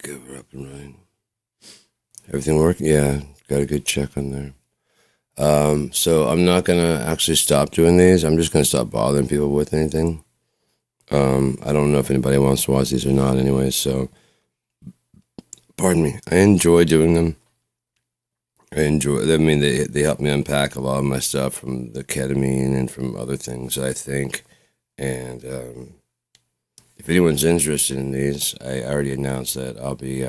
good. We're up and running. Everything working? Yeah, got a good check on there. So I'm not gonna actually stop doing these. I'm just gonna stop bothering people with anything. I don't know if anybody wants to watch these or not anyway, so pardon me. I enjoy doing them. I mean, they help me unpack a lot of my stuff from the ketamine and from other things, I think. And if anyone's interested in these, I already announced that I'll be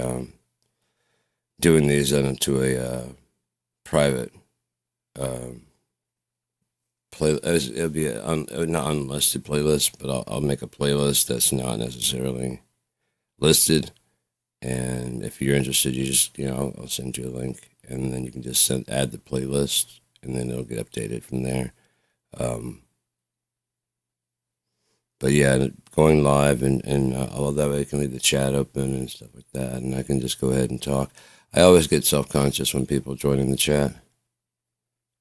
doing these onto a private play. It'll be not unlisted playlist, but I'll make a playlist that's not necessarily listed. And if you're interested, you just I'll send you a link, and then you can just add the playlist, and then it'll get updated from there. But yeah, going live and all that way I can leave the chat open and stuff like that, and I can just go ahead and talk. I always get self-conscious when people join in the chat,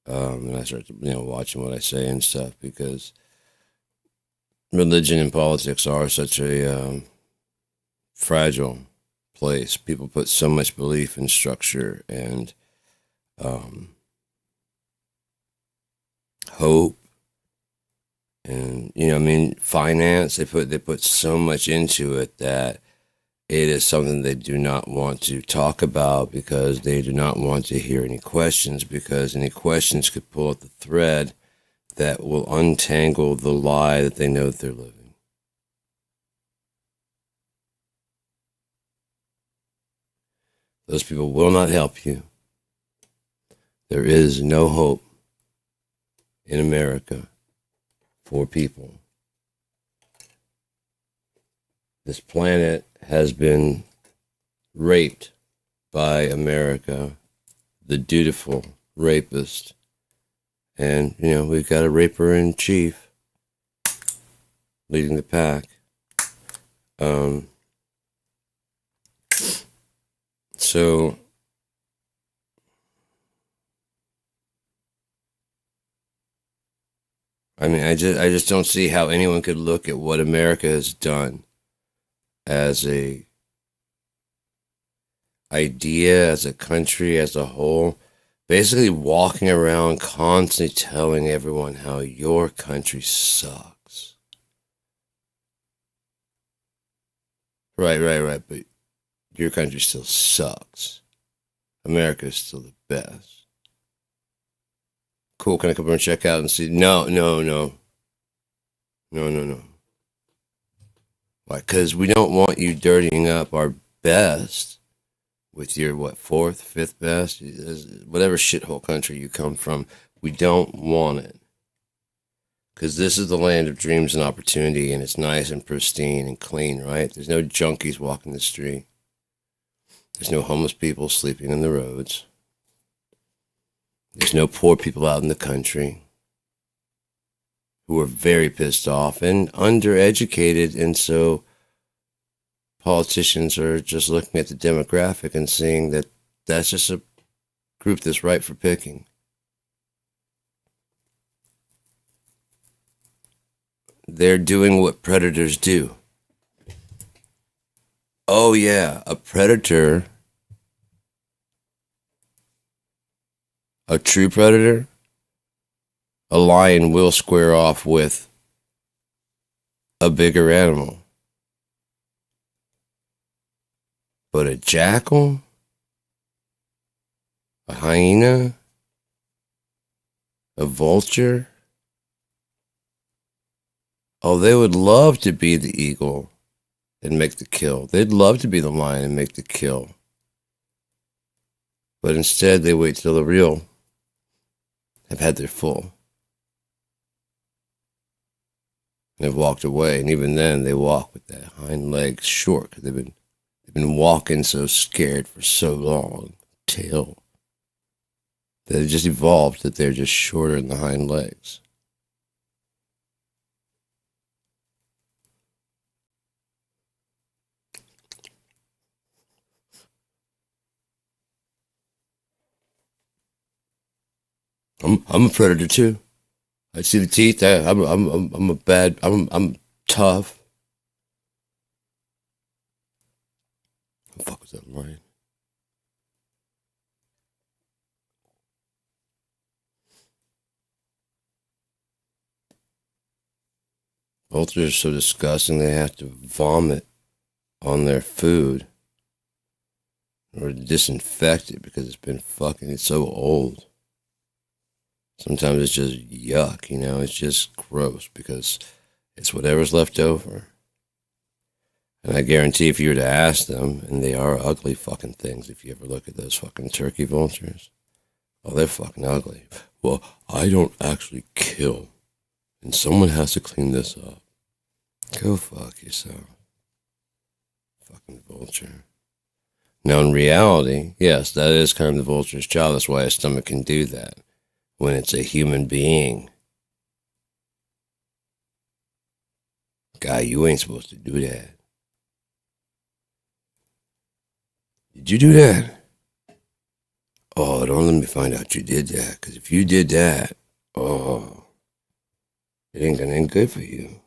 and I start watching what I say and stuff, because religion and politics are such a fragile place. People put so much belief in structure and hope, and finance. They put so much into it that it is something they do not want to talk about, because they do not want to hear any questions, because any questions could pull at the thread that will untangle the lie that they know that they're living. Those people will not help you. There is no hope in America for people. This planet has been raped by America, the dutiful rapist. And, we've got a raper in chief leading the pack. So I just don't see how anyone could look at what America has done as a idea, as a country, as a whole, basically walking around constantly telling everyone how your country sucks. Right, but your country still sucks. America is still the best. Cool, can I come over and check out and see? No. Why? Because we don't want you dirtying up our best with your, fourth, fifth best? Whatever shithole country you come from, we don't want it. Because this is the land of dreams and opportunity, and it's nice and pristine and clean, right? There's no junkies walking the street. There's no homeless people sleeping in the roads. There's no poor people out in the country who are very pissed off and undereducated, and so politicians are just looking at the demographic and seeing that that's just a group that's ripe for picking. They're doing what predators do. Oh yeah, a predator, a true predator, a lion will square off with a bigger animal. But a jackal, a hyena, a vulture, oh, they would love to be the eagle and make the kill. They'd love to be the lion and make the kill. But instead, they wait till the real have had their full. And have walked away. And even then, they walk with that hind leg short, because they've been walking so scared for so long, tail, that it just evolved that they're just shorter in the hind legs. I'm a predator too. I see the teeth. I'm tough. Fuck with Is that right? Vultures are so disgusting they have to vomit on their food or disinfect it because it's so old. Sometimes it's just yuck, it's just gross because it's whatever's left over. And I guarantee if you were to ask them, and they are ugly fucking things, if you ever look at those fucking turkey vultures, oh, they're fucking ugly. Well, I don't actually kill, and someone has to clean this up. Go fuck yourself. Fucking vulture. Now, in reality, yes, that is kind of the vulture's job. That's why a stomach can do that when it's a human being. Guy, you ain't supposed to do that. Did you do that? Oh, don't let me find out you did that, because if you did that, oh, it ain't gonna end good for you.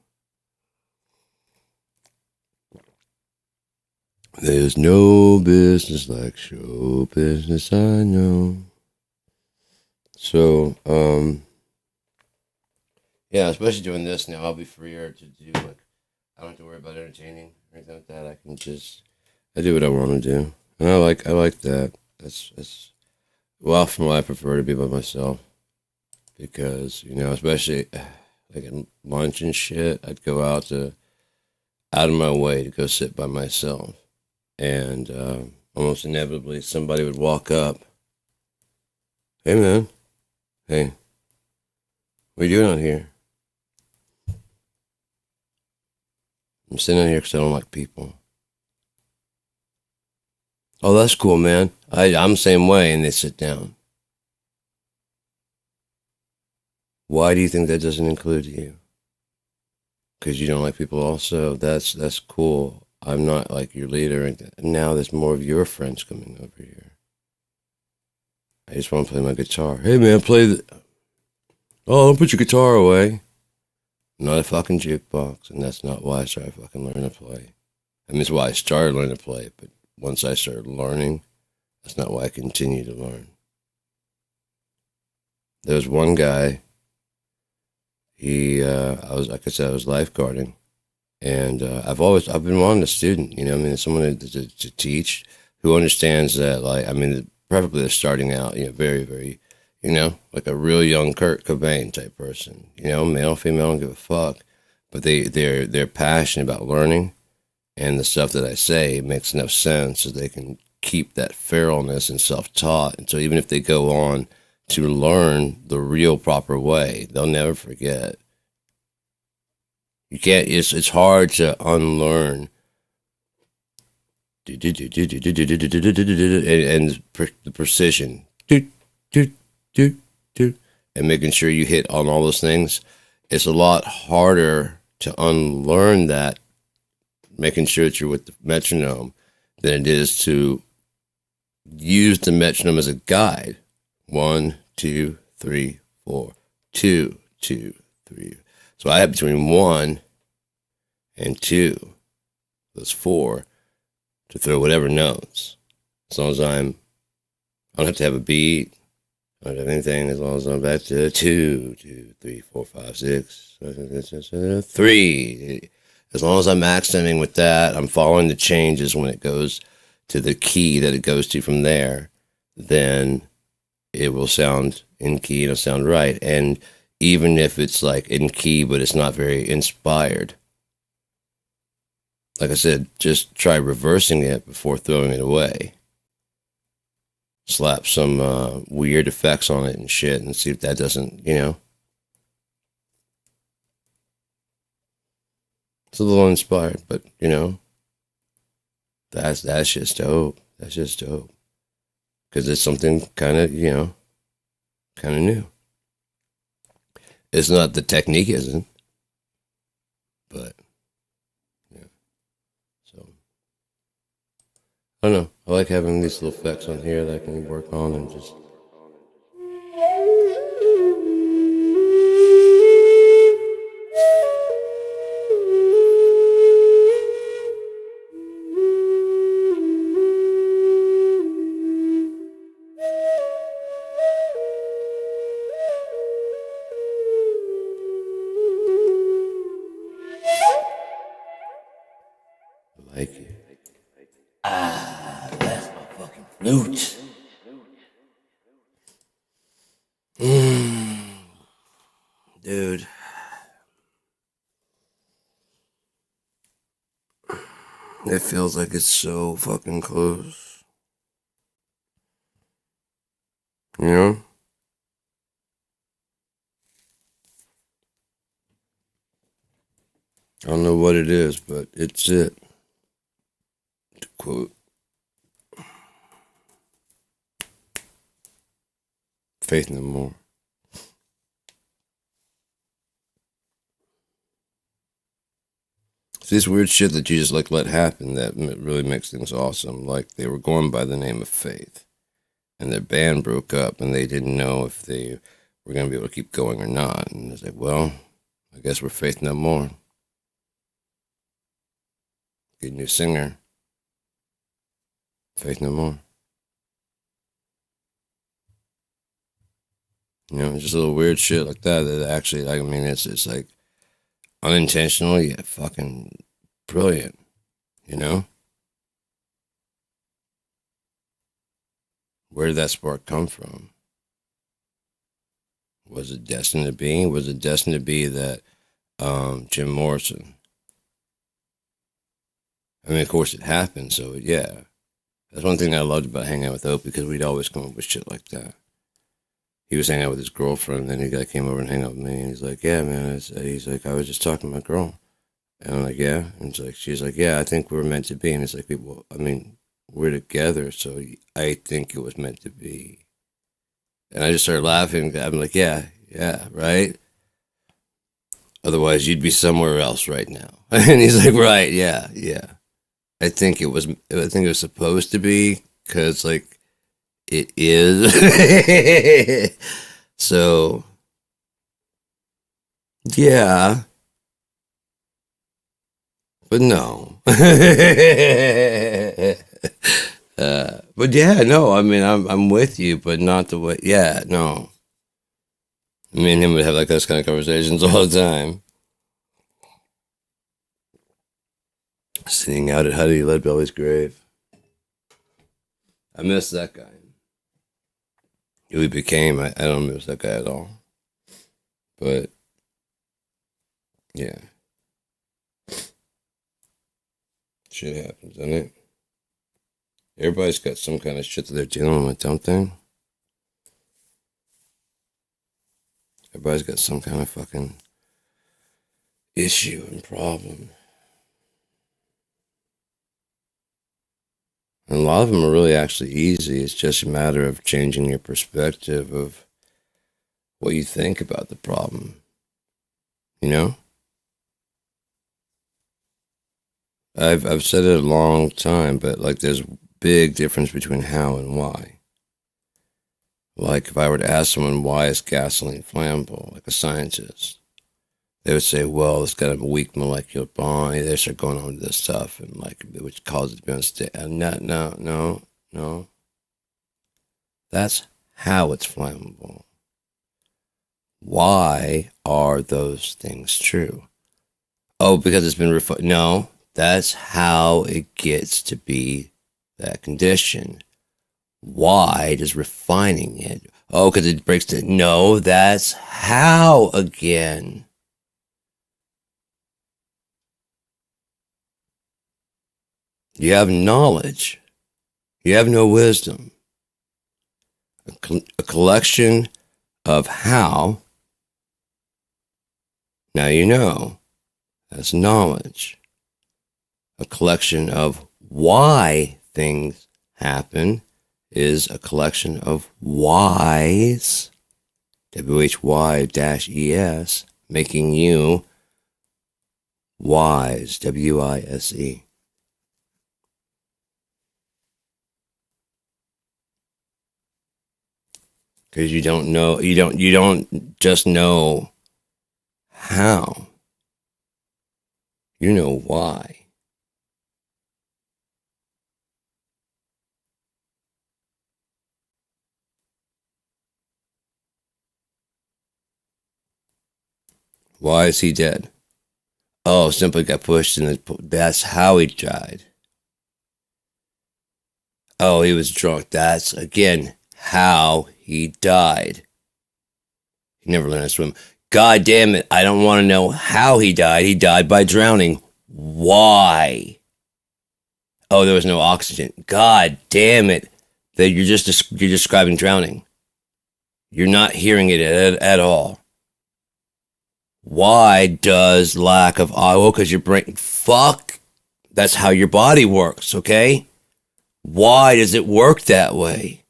There's no business like show business, I know. So, yeah, especially doing this now, I'll be freer to do, I don't have to worry about entertaining or anything like that. I do what I want to do. And I like that. That's, well, often I prefer to be by myself because, especially like at lunch and shit, I'd go out of my way to go sit by myself. And almost inevitably, somebody would walk up. Hey, man. Hey. What are you doing out here? I'm sitting out here because I don't like people. Oh, that's cool, man. I'm the same way. And they sit down. Why do you think that doesn't include you? Because you don't like people also? That's cool. I'm not like your leader. And now there's more of your friends coming over here. I just want to play my guitar. Hey, man, Oh, don't put your guitar away. I'm not a fucking jukebox, and that's not why I started fucking learning to play. I mean, it's why I started learning to play, but once I started learning, that's not why I continue to learn. There was one guy, I was lifeguarding, and I've been wanting a student, someone to teach who understands that, preferably they're starting out, very, very, like a real young Kurt Cobain type person, male, female, don't give a fuck, but they're passionate about learning, and the stuff that I say makes enough sense so they can keep that feralness and self-taught, and so even if they go on to learn the real proper way, they'll never forget. You can't. It's hard to unlearn. And the precision. And making sure you hit on all those things. It's a lot harder to unlearn that, making sure that you're with the metronome, than it is to use the metronome as a guide. 1, 2, 3, 4. 2, 2, 3. So I have between 1 and 2, those 4, to throw whatever notes. As long as I don't have to have a beat. I don't have anything. As long as I'm back to 2, 2, 3, 4, 5, 6, 3. As long as I'm accenting with that, I'm following the changes when it goes to the key that it goes to from there, then it will sound in key and it'll sound right. And even if it's like in key, but it's not very inspired, like I said, just try reversing it before throwing it away. Slap some weird effects on it and shit and see if that doesn't, It's a little inspired, but, that's just dope. That's just dope. Because it's something kind of, kind of new. It's not, the technique isn't, but, yeah. So, I don't know. I like having these little effects on here that I can work on and just. Like it. Ah, that's my fucking flute. Dude, it feels like it's so fucking close. You know? I don't know what it is, but it's it. To quote Faith No More. It's this weird shit that you just like let happen that really makes things awesome. Like they were going by the name of Faith, and their band broke up, and they didn't know if they were gonna be able to keep going or not. And it's like, well, I guess we're Faith No More. Get a new singer. Faith No More. You know, just a little weird shit like that. That actually, like, I mean, it's like unintentional yet fucking brilliant. You know, where did that spark come from? Was it destined to be? Was it destined to be that Jim Morrison? I mean, of course, it happened. So yeah, that's one thing that I loved about hanging out with Ope because we'd always come up with shit like that. He was hanging out with his girlfriend, and then he guy came over and hang out with me, and he's like, "Yeah, man." He's like, "I was just talking to my girl," and I'm like, "Yeah," and it's like, she's like, "Yeah, I think we're meant to be," and it's like, "Well, I mean, we're together, so I think it was meant to be," and I just started laughing. I'm like, "Yeah, yeah, right." Otherwise, you'd be somewhere else right now. And he's like, "Right, yeah, yeah." I think it was. I think it was supposed to be because, like, it is. So yeah, but no. But yeah, no. I mean, I'm with you, but not the way. Yeah, no. Me and him would have like those kind of conversations all the time. Sitting out at Huddy Leadbelly's grave. I miss that guy. Who he became, I don't miss that guy at all. But yeah, shit happens, doesn't it? Everybody's got some kind of shit that they're dealing with, don't they? Everybody's got some kind of fucking issue and problem. And a lot of them are really actually easy. It's just a matter of changing your perspective of what you think about the problem. You know? I've said it a long time, but like there's big difference between how and why. Like if I were to ask someone why is gasoline flammable, like a scientist, they would say, well, it's got a weak molecular bond. They start going on with this stuff, and like which causes it to be unstable. No. That's how it's flammable. Why are those things true? Oh, because it's been refined. No, that's how it gets to be that condition. Why does refining it? Oh, because it breaks it. No, that's how again. You have knowledge. You have no wisdom. A collection of how. Now you know. That's knowledge. A collection of why things happen is a collection of whys, WHY-ES, making you wise, WISE. Because you don't know, you don't just know how, you know why. Why is he dead? Oh, simply got pushed in that's how he died. Oh, he was drunk. That's, again, how he died. He never learned to swim. God damn it. I don't want to know how he died. He died by drowning. Why? Oh, there was no oxygen. God damn it. That you're describing drowning. You're not hearing it at all. Why does lack of oil? Because your brain, fuck, that's how your body works, okay? Why does it work that way?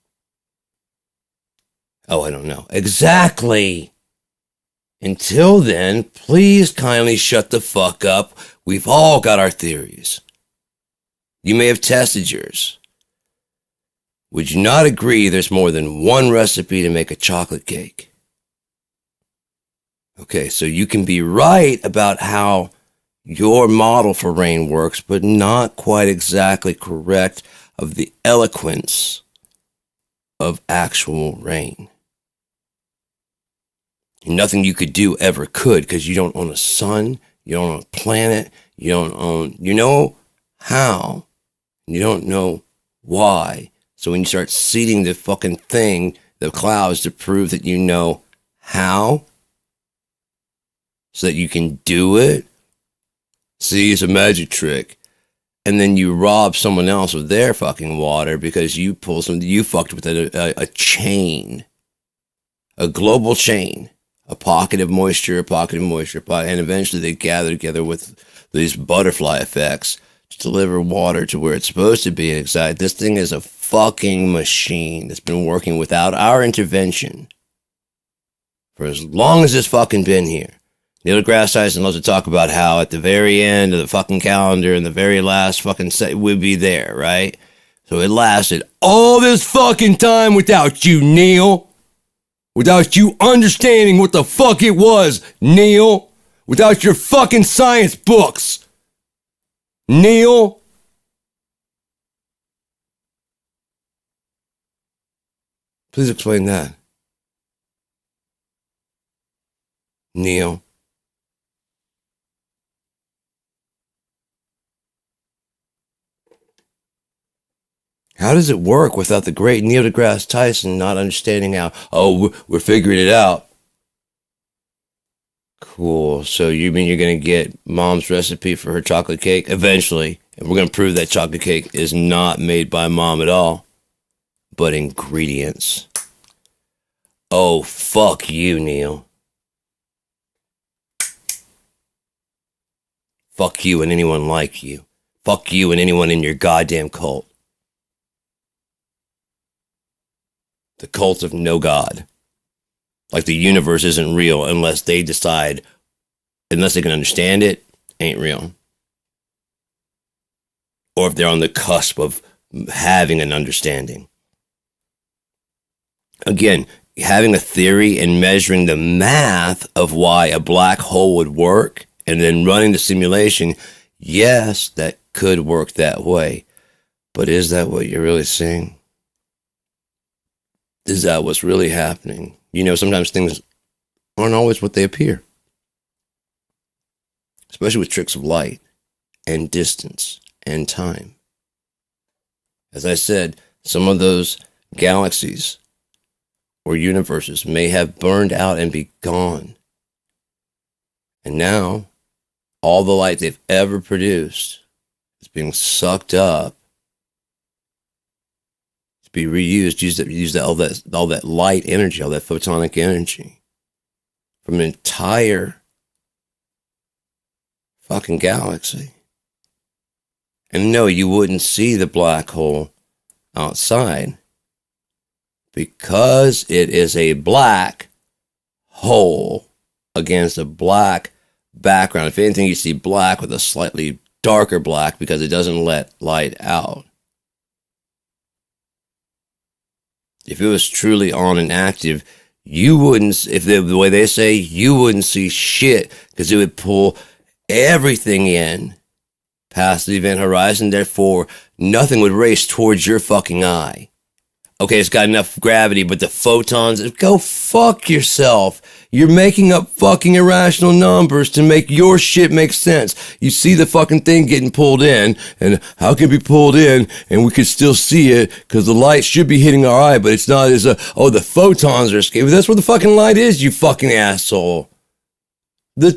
Oh, I don't know. Exactly. Until then, please kindly shut the fuck up. We've all got our theories. You may have tested yours. Would you not agree there's more than one recipe to make a chocolate cake? Okay, so you can be right about how your model for rain works, but not quite exactly correct of the eloquence of actual rain. Nothing you could do ever could, because you don't own a sun, you don't own a planet, you know how, you don't know why. So when you start seeding the fucking thing, the clouds, to prove that you know how, so that you can do it, see, it's a magic trick. And then you rob someone else of their fucking water because you fucked with a chain, a global chain, a pocket of moisture, and eventually they gather together with these butterfly effects to deliver water to where it's supposed to be. And this thing is a fucking machine that's been working without our intervention for as long as it's fucking been here. Neil deGrasse Tyson loves to talk about how at the very end of the fucking calendar and the very last fucking set we'd be there, right? So it lasted all this fucking time without you, Neil. Without you understanding what the fuck it was, Neil. Without your fucking science books, Neil. Please explain that, Neil. How does it work without the great Neil deGrasse Tyson not understanding how, we're figuring it out? Cool. So you mean you're going to get Mom's recipe for her chocolate cake eventually, and we're going to prove that chocolate cake is not made by Mom at all, but ingredients. Oh, fuck you, Neil. Fuck you and anyone like you. Fuck you and anyone in your goddamn cult. The cult of no God. Like the universe isn't real unless they decide, unless they can understand it, ain't real. Or if they're on the cusp of having an understanding. Again, having a theory and measuring the math of why a black hole would work and then running the simulation, yes, that could work that way. But is that what you're really seeing? Is that what's really happening? You know, sometimes things aren't always what they appear. Especially with tricks of light and distance and time. As I said, some of those galaxies or universes may have burned out and be gone. And now, all the light they've ever produced is being sucked up, be reused, all that light energy, all that photonic energy from an entire fucking galaxy. And no, you wouldn't see the black hole outside because it is a black hole against a black background. If anything, you see black with a slightly darker black because it doesn't let light out. If it was truly on and active, you wouldn't, the way they say, you wouldn't see shit because it would pull everything in past the event horizon. Therefore, nothing would race towards your fucking eye. Okay, it's got enough gravity, but the photons, go fuck yourself. You're making up fucking irrational numbers to make your shit make sense. You see the fucking thing getting pulled in, and how can it be pulled in, and we could still see it, because the light should be hitting our eye, but it's not as the photons are escaping. That's what the fucking light is, you fucking asshole. The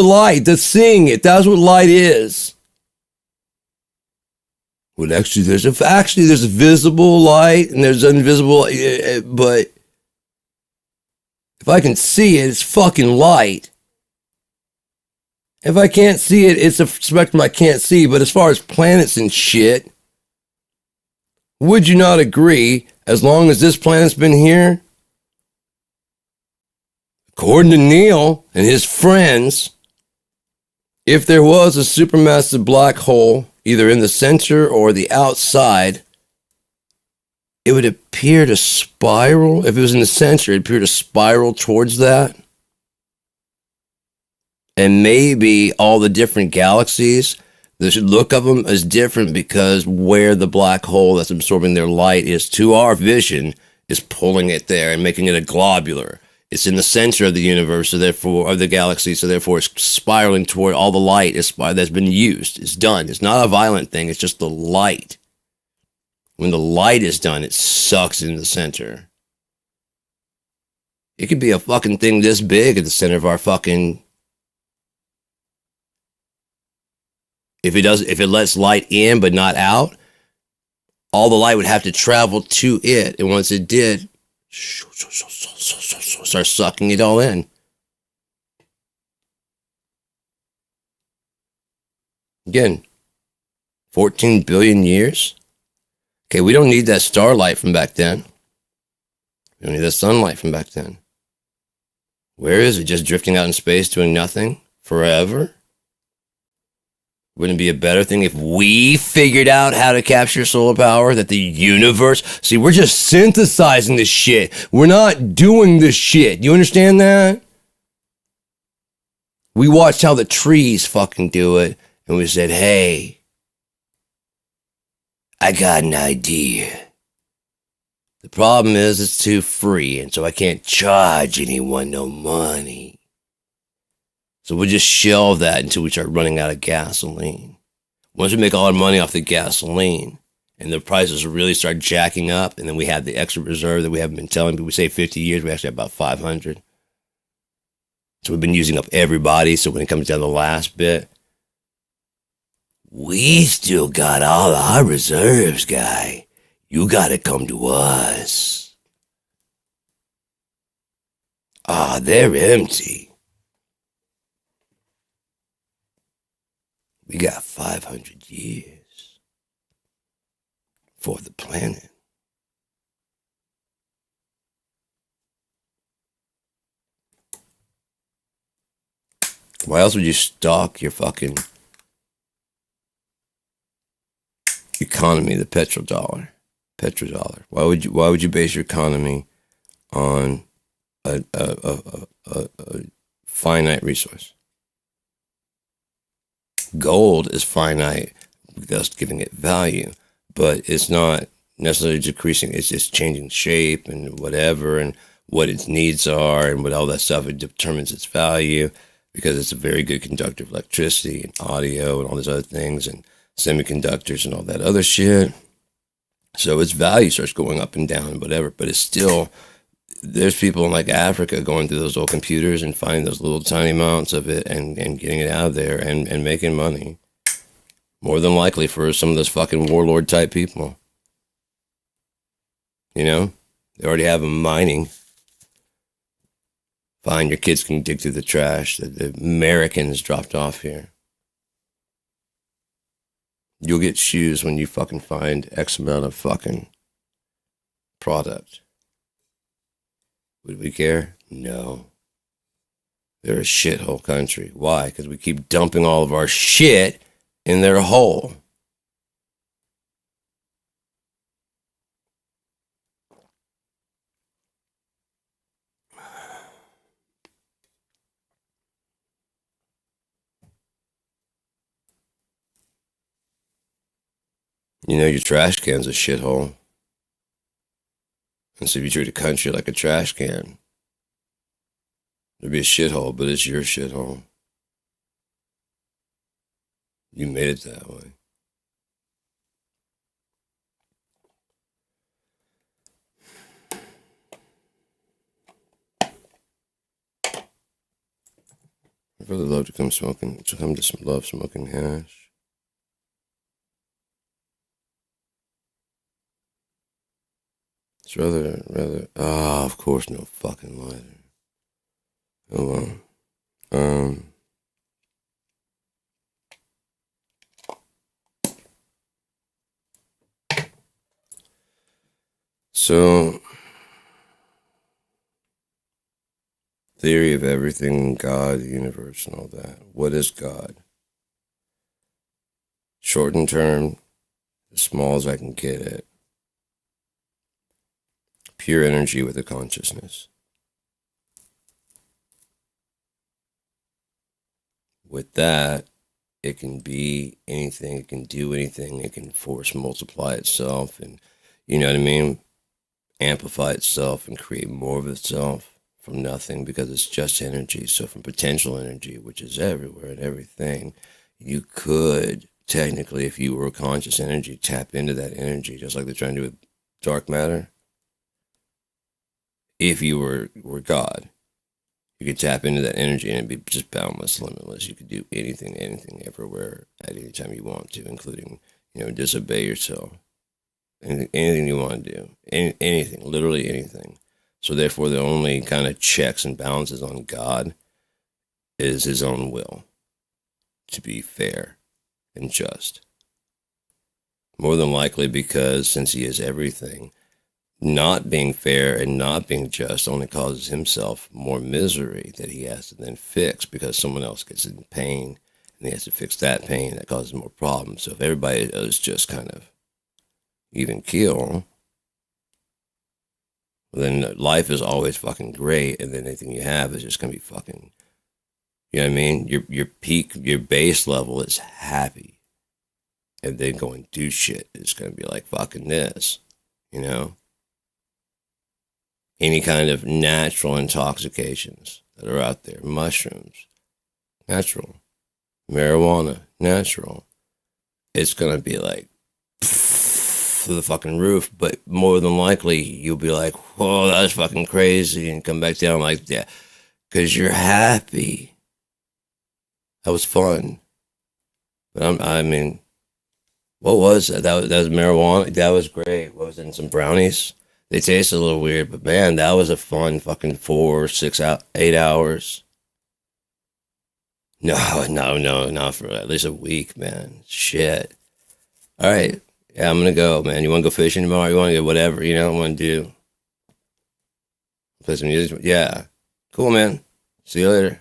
light, the seeing it, that's what light is. Well, actually, there's a visible light and there's invisible, but if I can see it, it's fucking light. If I can't see it, it's a spectrum I can't see. But as far as planets and shit, would you not agree? As long as this planet's been here, according to Neil and his friends, if there was a supermassive black hole, either in the center or the outside, it would appear to spiral. If it was in the center, it'd appear to spiral towards that. And maybe all the different galaxies, the look of them is different because where the black hole that's absorbing their light is to our vision is pulling it there and making it a globular. It's in the center of the universe, so therefore, of the galaxy, so therefore it's spiraling toward all the light that's been used. It's done. It's not a violent thing. It's just the light. When the light is done, it sucks in the center. It could be a fucking thing this big at the center of our fucking... If it lets light in but not out, all the light would have to travel to it. And once it did, start sucking it all in. Again, 14 billion years. Okay, we don't need that starlight from back then. We don't need that sunlight from back then. Where is it? Just drifting out in space doing nothing forever? Wouldn't it be a better thing if we figured out how to capture solar power, that the universe... See, we're just synthesizing this shit. We're not doing this shit. You understand that? We watched how the trees fucking do it, and we said, hey, I got an idea. The problem is it's too free, and so I can't charge anyone no money. So we'll just shelve that until we start running out of gasoline. Once we make all our money off the gasoline and the prices really start jacking up, and then we have the extra reserve that we haven't been telling people, we say 50 years, we actually have about 500. So we've been using up everybody. So when it comes down to the last bit, we still got all our reserves, guy. You gotta come to us. Ah, they're empty. We got 500 years for the planet. Why else would you stock your fucking economy, the petrodollar? Why would you base your economy on a finite resource? Gold is finite, thus giving it value, but it's not necessarily decreasing. It's just changing shape and whatever, and what its needs are, and what all that stuff. It determines its value because it's a very good conductor of electricity and audio and all these other things and semiconductors and all that other shit. So its value starts going up and down and whatever, but it's still... There's people in like Africa going through those old computers and finding those little tiny amounts of it and getting it out of there and making money. More than likely for some of those fucking warlord type people. You know? They already have them mining. Fine, your kids can dig through the trash that the Americans dropped off here. You'll get shoes when you fucking find X amount of fucking product. Would we care? No. They're a shithole country. Why? Because we keep dumping all of our shit in their hole. You know your trash can's a shithole. And so if you treat a country like a trash can, there'd be a shithole, but it's your shithole. You made it that way. I'd really love to come to love smoking hash. It's rather, of course, no fucking lighter. Oh well. So, theory of everything, God, the universe, and all that. What is God? Shortened term, as small as I can get it. Pure energy with a consciousness. With that, it can be anything, it can do anything, it can force multiply itself, and you know what I mean? Amplify itself and create more of itself from nothing, because it's just energy. So from potential energy, which is everywhere and everything, you could technically, if you were a conscious energy, tap into that energy, just like they're trying to do with dark matter. If you were God, you could tap into that energy and it'd be just boundless, limitless. You could do anything, everywhere, at any time you want to, including, disobey yourself. Anything you want to do. Anything, literally anything. So therefore, the only kind of checks and balances on God is his own will to be fair and just. More than likely because since he is everything, not being fair and not being just only causes himself more misery that he has to then fix, because someone else gets in pain and he has to fix that pain. That causes more problems. So if everybody is just kind of even keel, then life is always fucking great, and then anything you have is just gonna be fucking, you know what I mean? Your peak, your base level is happy, and then go and do shit is gonna be like fucking this, Any kind of natural intoxications that are out there, mushrooms, natural, marijuana, natural, it's gonna be like through the fucking roof, but more than likely you'll be like, whoa, that's fucking crazy, and come back down like that, because you're happy. That was fun. But I mean, what was that? That was marijuana. That was great. What was it? Some brownies? They tasted a little weird, but man, that was a fun fucking 4, 6, 8 hours. No, not for at least a week, man. Shit. All right. Yeah, I'm gonna go, man. You wanna go fishing tomorrow? You wanna go whatever, I wanna do. Play some music? Yeah. Cool, man. See you later.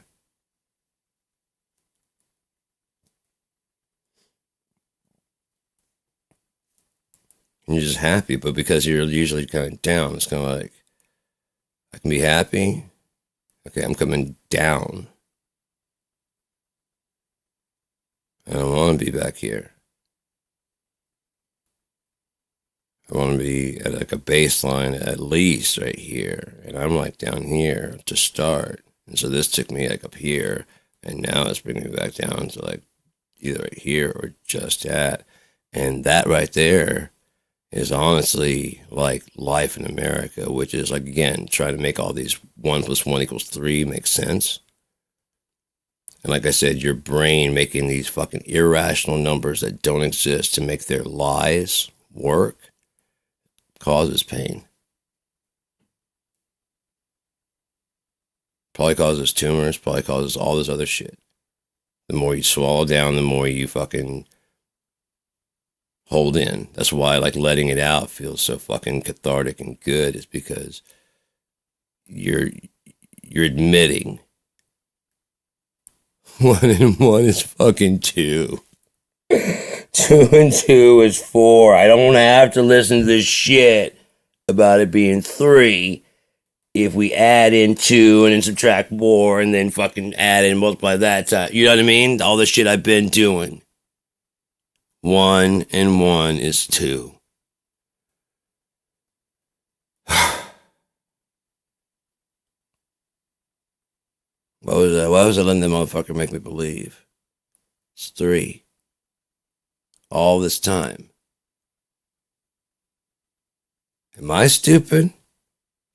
And you're just happy, but because you're usually kind of down, it's kind of like, I can be happy. Okay, I'm coming down. I don't want to be back here. I want to be at like a baseline at least right here. And I'm like down here to start. And so this took me like up here. And now it's bringing me back down to like either right here or just at. And that right there is honestly like life in America, which is like, again, trying to make all these 1 + 1 = 3 make sense. And like I said, your brain making these fucking irrational numbers that don't exist to make their lies work causes pain. Probably causes tumors, probably causes all this other shit. The more you swallow down, the more you fucking hold in. That's why like letting it out feels so fucking cathartic and good, is because you're admitting 1 and 1 is fucking 2. 2 and 2 is 4. I don't have to listen to this shit about it being 3 if we add in 2 and then subtract 4 and then fucking add and multiply that time. You know what I mean? All the shit I've been doing. 1 and 1 is 2. What was that? Why was I letting the motherfucker make me believe? It's 3. All this time. Am I stupid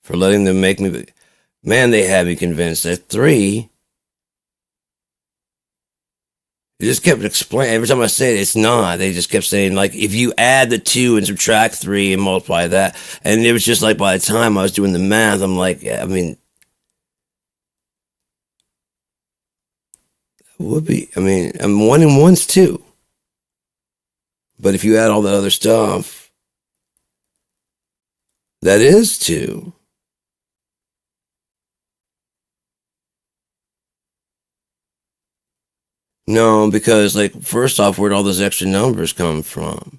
for letting them make me? Man, they had me convinced that 3. They just kept explaining. Every time I say it, it's not. They just kept saying, like, if you add the 2 and subtract 3 and multiply that. And it was just like, by the time I was doing the math, I'm like, I mean, it would be. I mean, 1 and 1's 2. But if you add all that other stuff, that is 2. No, because, like, first off, where'd all those extra numbers come from?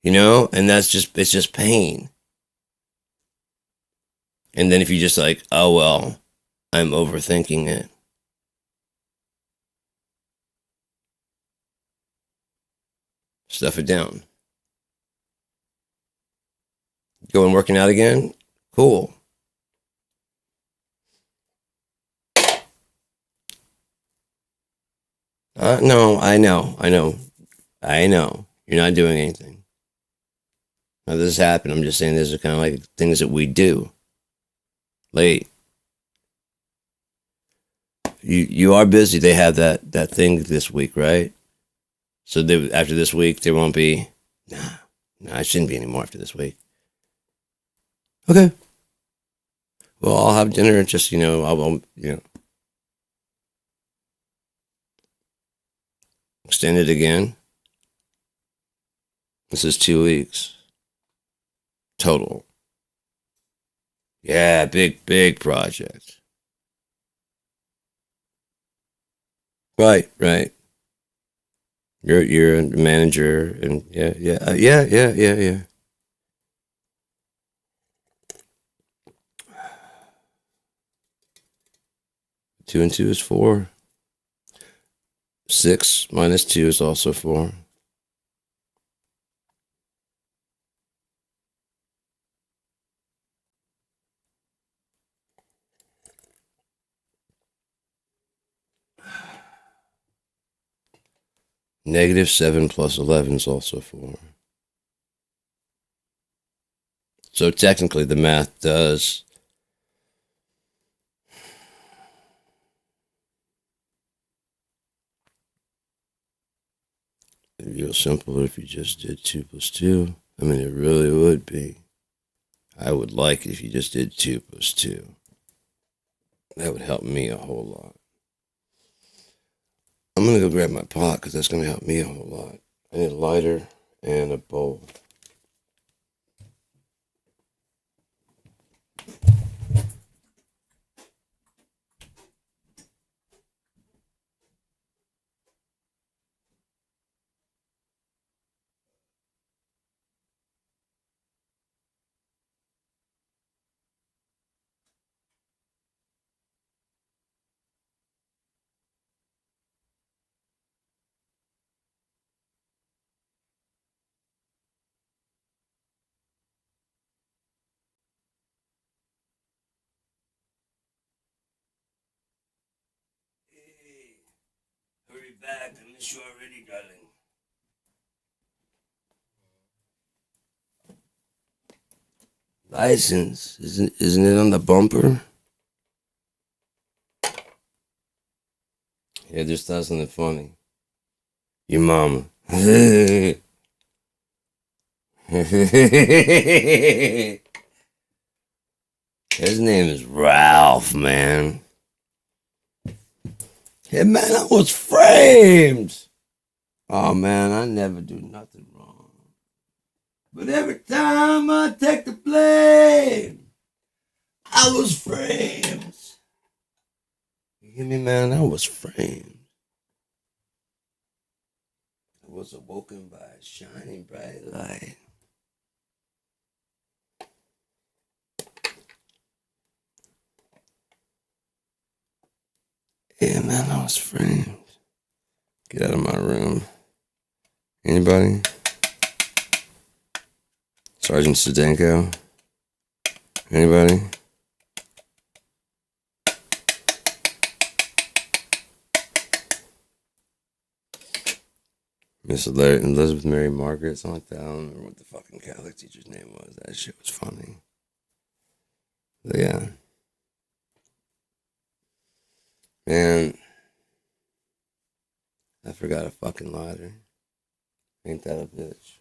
You know? And it's just pain. And then if you just like, oh, well, I'm overthinking it. Stuff it down. Going working out again? Cool. No, I know. You're not doing anything. Now this has happened. I'm just saying these are kind of like things that we do. Late. You are busy. They have that thing this week, right? So after this week, there won't be. Nah, it shouldn't be anymore after this week. Okay. Well, I'll have dinner and just I'll extend it again. This is 2 weeks total. Yeah, big project. Right. You're a manager, and yeah. 2 and 2 is 4. 6 minus 2 is also 4. -7 plus 11 is also 4. So technically, the math does. It'd be real simpler if you just did 2 plus 2. I mean, it really would be. I would like it if you just did 2 plus 2. That would help me a whole lot. I'm going to go grab my pot because that's going to help me a whole lot. I need a lighter and a bowl. Hey, hurry back. I miss you already, darling. License. Isn't it on the bumper? Yeah, just thought something funny. Your mama. His name is Ralph, man. Hey, man, I was framed. Oh, man, I never do nothing wrong. But every time I take the blame, I was framed. You hear me, man? I was framed. I was awoken by a shining bright light. Yeah, man, I was framed. Get out of my room. Anybody? Sergeant Stadenko? Anybody? Miss Elizabeth Mary Margaret, something like that. I don't remember what the fucking Catholic teacher's name was. That shit was funny. But yeah. Man, I forgot a fucking lighter. Ain't that a bitch?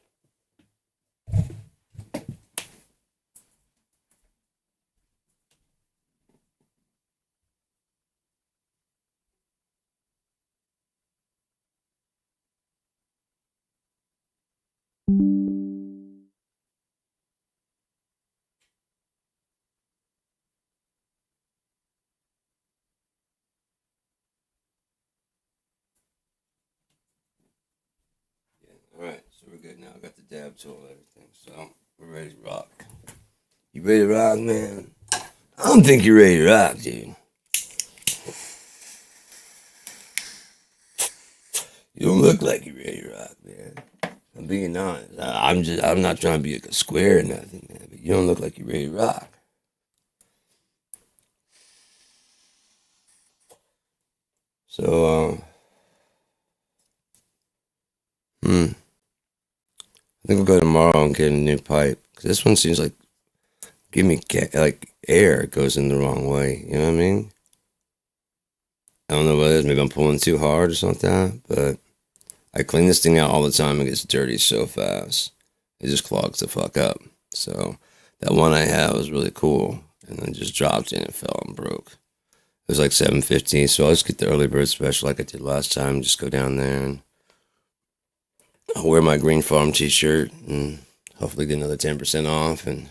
Alright, so we're good now. I got the dab tool and everything, so we're ready to rock. You ready to rock, man? I don't think you're ready to rock, dude. You don't look like you're ready to rock, man. I'm being honest. I'm not trying to be like a square or nothing, man, but you don't look like you're ready to rock. So, I think we'll go tomorrow and get a new pipe. Cause this one seems like, give me, like, air goes in the wrong way. You know what I mean? I don't know what it is. Maybe I'm pulling too hard or something, but I clean this thing out all the time. It gets dirty so fast. It just clogs the fuck up. So that one I had was really cool. And then just dropped it and it fell and broke. It was like 7:15, so I'll just get the early bird special like I did last time. Just go down there and I'll wear my Green Farm t-shirt and hopefully get another 10% off. And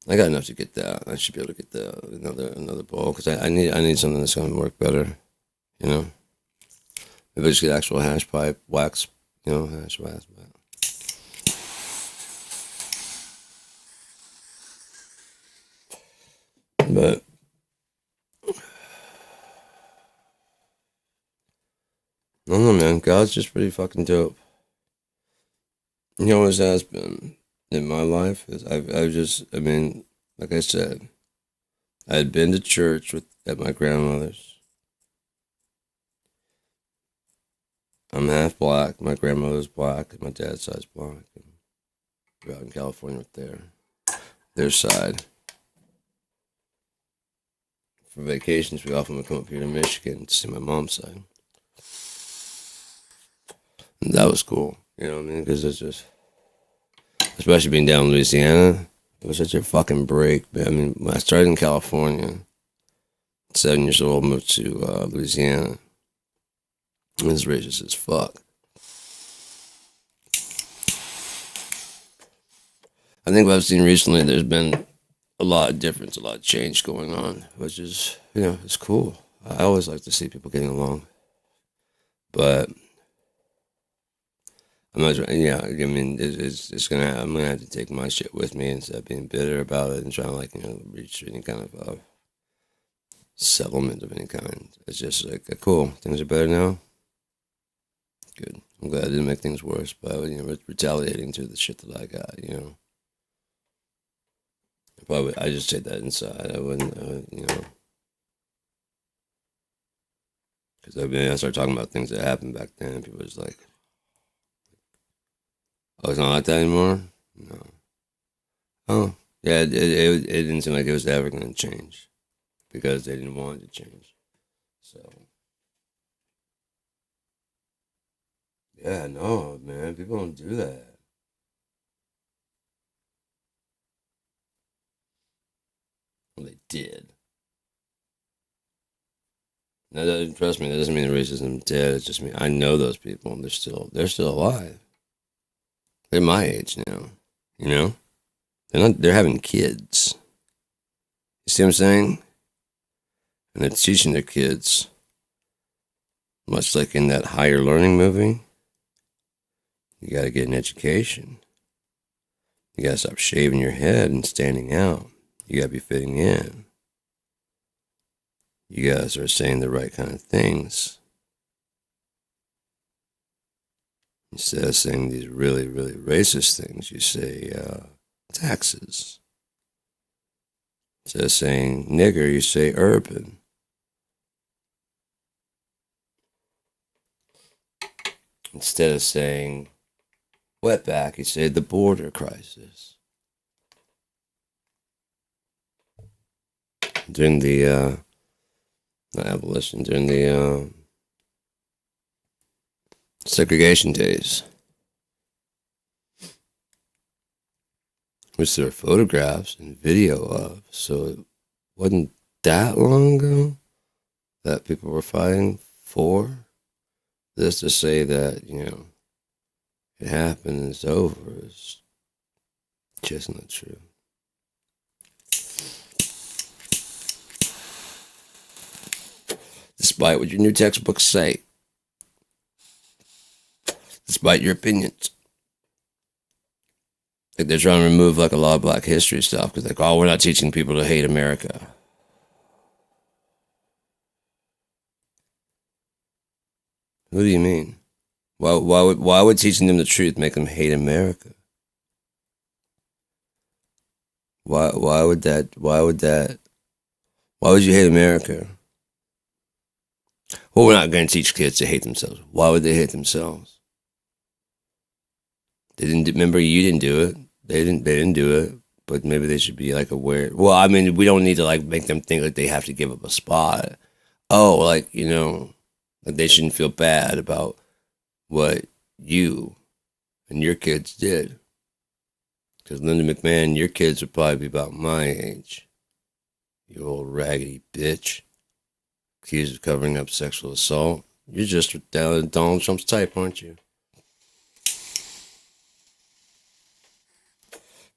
I got enough to get that. I should be able to get another bowl because I need something that's going to work better, you know. Maybe I just get actual hash pipe wax, hash wax. But I don't know, man. God's just pretty fucking dope. He always has been in my life. I mean, like I said, I had been to church at my grandmother's. I'm half black. My grandmother's black, and my dad's side's black. And we're out in California with their side. For vacations, we often would come up here to Michigan to see my mom's side. And that was cool, you know what I mean? Because it's just, especially being down in Louisiana, it was such a fucking break. But I mean, when I started in California, 7 years old, moved to Louisiana. It was racist as fuck. I think what I've seen recently, there's been a lot of difference, a lot of change going on, which is, it's cool. I always like to see people getting along. But I'm not, I mean, I'm gonna have to take my shit with me instead of being bitter about it and trying to, like, reach any kind of settlement of any kind. It's just like, cool, things are better now. Good. I'm glad I didn't make things worse by, retaliating to the shit that I got, I just take that inside. I wouldn't, because I started talking about things that happened back then, and people was like, "Oh, it's not like that anymore." No. Oh, yeah. It didn't seem like it was ever going to change because they didn't want it to change. So, yeah, no, man, people don't do that. Well, they did. Now, trust me, that doesn't mean racism is dead. It's just me. I know those people, and they're still alive. They're my age now. You know, they're having kids. You see what I'm saying? And they're teaching their kids, much like in that Higher Learning movie. You got to get an education. You got to stop shaving your head and standing out. You got to be fitting in. You got to start saying the right kind of things. Instead of saying these really, really racist things, you say taxes. Instead of saying nigger, you say urban. Instead of saying wetback, you say the border crisis. During the, not abolition, during the segregation days, which there are photographs and video of, so it wasn't that long ago that people were fighting for this. To say that, it happened and it's over is just not true. Despite what your new textbooks say, despite your opinions. Like they're trying to remove like a lot of Black history stuff because like, oh, we're not teaching people to hate America. What do you mean? Why would teaching them the truth make them hate America? Why would you hate America? Well, we're not going to teach kids to hate themselves. Why would they hate themselves? They didn't. Remember, you didn't do it. They didn't do it. But maybe they should be like aware. Well, I mean, we don't need to like make them think like they have to give up a spot. Oh, like like they shouldn't feel bad about what you and your kids did. Because Linda McMahon, your kids would probably be about my age. You old raggedy bitch. Accused of covering up sexual assault. You're just Donald Trump's type, aren't you?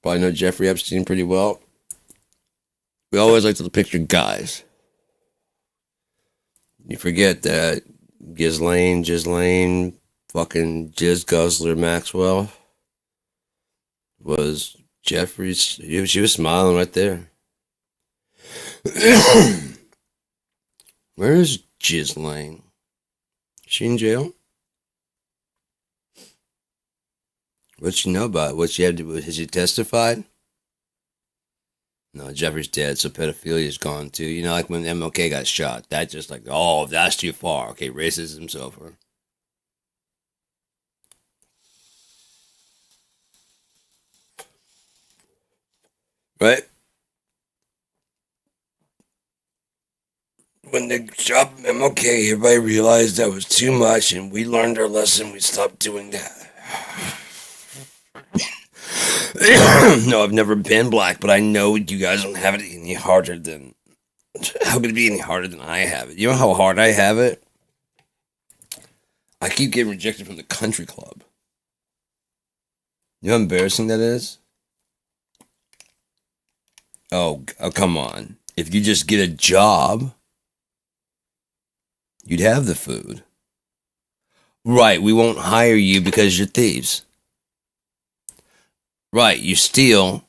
Probably know Jeffrey Epstein pretty well. We always like to picture guys. You forget that Ghislaine, fucking Jizz Guzzler Maxwell was Jeffrey's. She was smiling right there. Where is Ghislaine? Is she in jail? What'd she know about it? What she had to do? Has she testified? No, Jeffrey's dead, so pedophilia is gone too. You know, like when MLK got shot. That just like, oh, that's too far. Okay, racism's over. Right? When they shot MLK, everybody realized that was too much, and we learned our lesson. We stopped doing that. No, I've never been black, but I know you guys don't have it any harder than... How could it be any harder than I have it? You know how hard I have it? I keep getting rejected from the country club. You know how embarrassing that is? Oh, come on. If you just get a job, you'd have the food. Right, we won't hire you because you're thieves. Right, you steal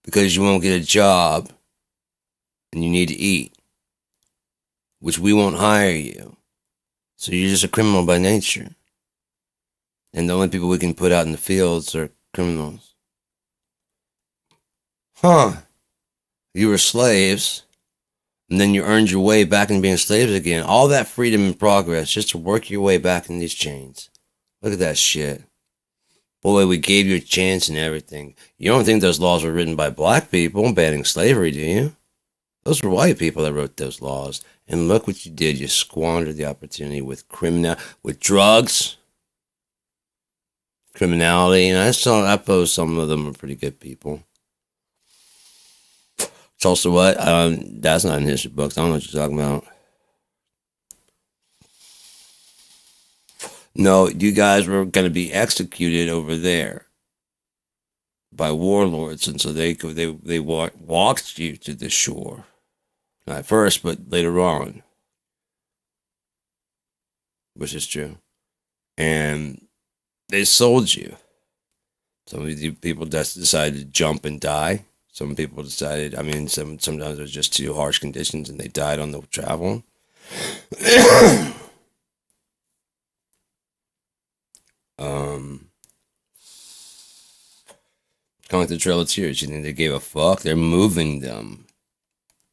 because you won't get a job and you need to eat, which we won't hire you. So you're just a criminal by nature. And the only people we can put out in the fields are criminals. Huh. You were slaves, and then you earned your way back into being slaves again. All that freedom and progress just to work your way back in these chains. Look at that shit. Boy, we gave you a chance and everything. You don't think those laws were written by black people banning slavery, do you? Those were white people that wrote those laws. And look what you did. You squandered the opportunity with with drugs, criminality. And I suppose some of them are pretty good people. It's also what? That's not in history books. I don't know what you're talking about. No, you guys were going to be executed over there by warlords, and so they walked you to the shore. Not at first, but later on, which is true. And they sold you. Some of you people decided to jump and die. Some people decided, sometimes it was just too harsh conditions, and they died on the travel. Kind of like the Trail of Tears. You think they gave a fuck? They're moving them.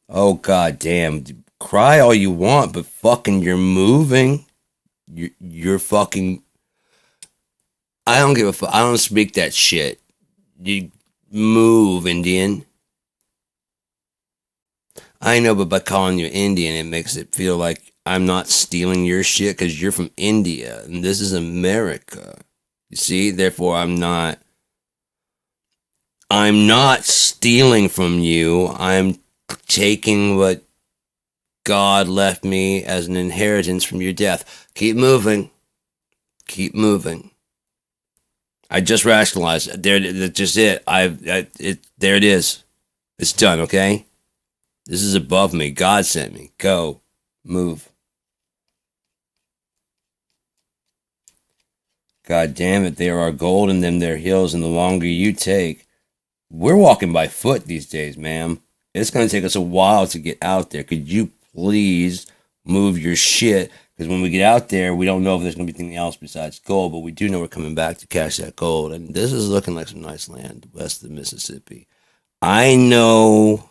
Oh, god damn. Cry all you want, but fucking you're moving. You're fucking... I don't give a fuck. I don't speak that shit. You move, Indian. I know, but by calling you Indian, it makes it feel like I'm not stealing your shit because you're from India and this is America. You see? Therefore, I'm not. I'm not stealing from you. I'm taking what God left me as an inheritance from your death. Keep moving. Keep moving. I just rationalized. There, that's just it. There it is. It's done. Okay. This is above me. God sent me. Go, move. God damn it! There are gold in them their hills, and the longer you take, we're walking by foot these days, ma'am. It's gonna take us a while to get out there. Could you please move your shit? Because when we get out there, we don't know if there's gonna be anything else besides gold, but we do know we're coming back to catch that gold. And this is looking like some nice land west of the Mississippi. I know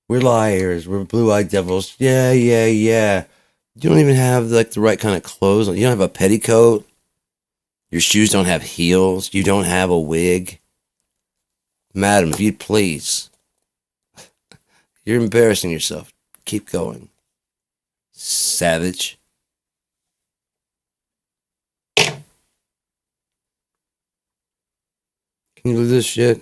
we're liars. We're blue-eyed devils. Yeah, yeah, yeah. You don't even have like the right kind of clothes on. You don't have a petticoat. Your shoes don't have heels. You don't have a wig. Madam, if you'd please. You're embarrassing yourself. Keep going. Savage. Can you believe this shit?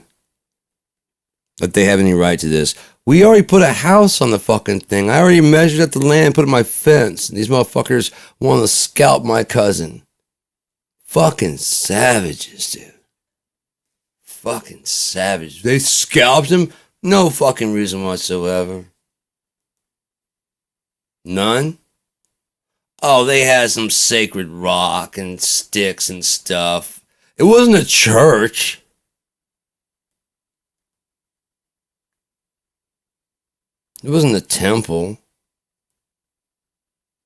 That they have any right to this. We already put a house on the fucking thing. I already measured out the land and put it in my fence. And these motherfuckers want to scalp my cousin. Fucking savages, dude. Fucking savages. They scalped him? No fucking reason whatsoever. None? Oh, they had some sacred rock and sticks and stuff. It wasn't a church. It wasn't a temple.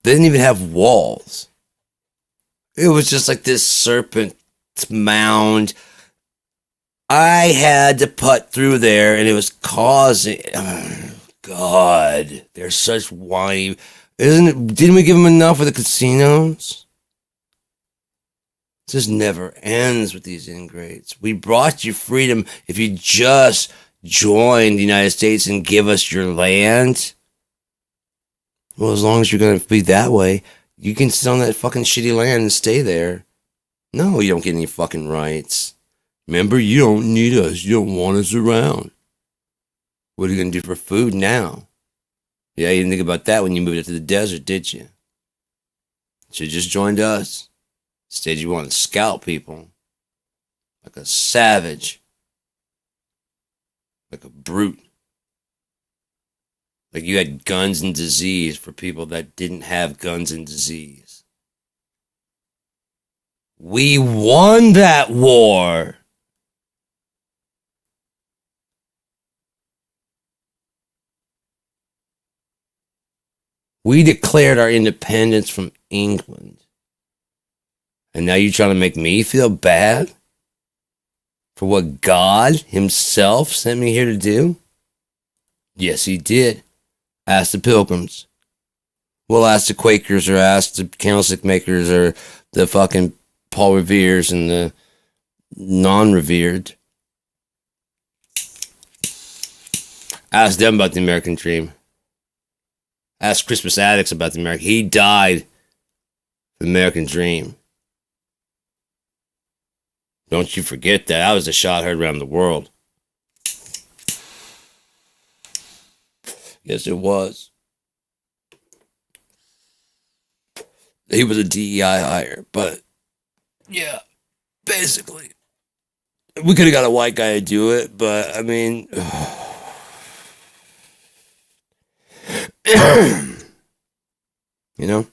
They didn't even have walls. It was just like this serpent mound. I had to putt through there, and it was causing. Oh, God, they're such whiny. Isn't it? Didn't we give them enough for the casinos? It just never ends with these ingrates. We brought you freedom if you just join the United States and give us your land. Well, as long as you're going to be that way, you can sit on that fucking shitty land and stay there. No, you don't get any fucking rights. Remember, you don't need us. You don't want us around. What are you going to do for food now? Yeah, you didn't think about that when you moved up to the desert, did you? Should have just joined us. Instead, you want to scalp people. Like a savage. Like a brute. Like you had guns and disease for people that didn't have guns and disease. We won that war. We declared our independence from England. And now you're trying to make me feel bad for what God himself sent me here to do? Yes, he did. Ask the Pilgrims. We'll ask the Quakers or ask the candlestick makers or the fucking Paul Reveres and the non-revered. Ask them about the American dream. Ask Crispus Attucks about the American. He died for the American dream. Don't you forget that. I was a shot heard around the world. Yes, it was. He was a DEI hire, but yeah, basically. We could have got a white guy to do it, but I mean, you know,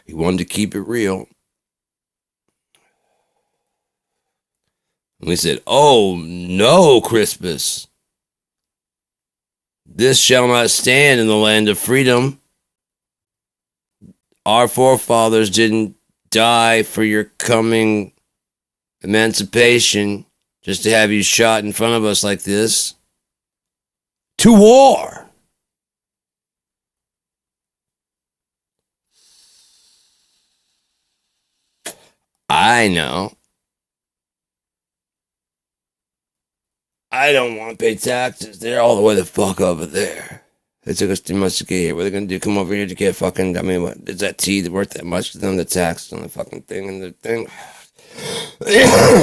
he wanted to keep it real. And we said, oh no, Crispus. This shall not stand in the land of freedom. Our forefathers didn't die for your coming emancipation just to have you shot in front of us like this. To war! I know. I don't want to pay taxes. They're all the way the fuck over there. It took us 2 months to get here. What are they gonna do? Come over here to get fucking? I mean, what is that tea worth that much to them? The taxes on the fucking thing and the thing.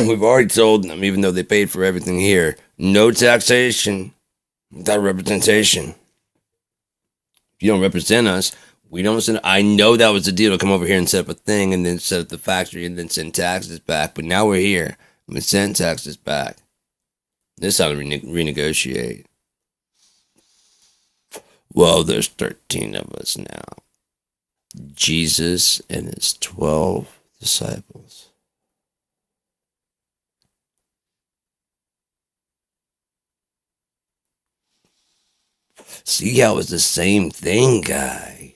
We've already told them, even though they paid for everything here, no taxation without representation. If you don't represent us, we don't send. I know that was the deal to come over here and set up a thing and then set up the factory and then send taxes back. But now we're here. We send taxes back. This is how to renegotiate. Well, there's 13 of us now. Jesus and his 12 disciples. See how it's the same thing, guy.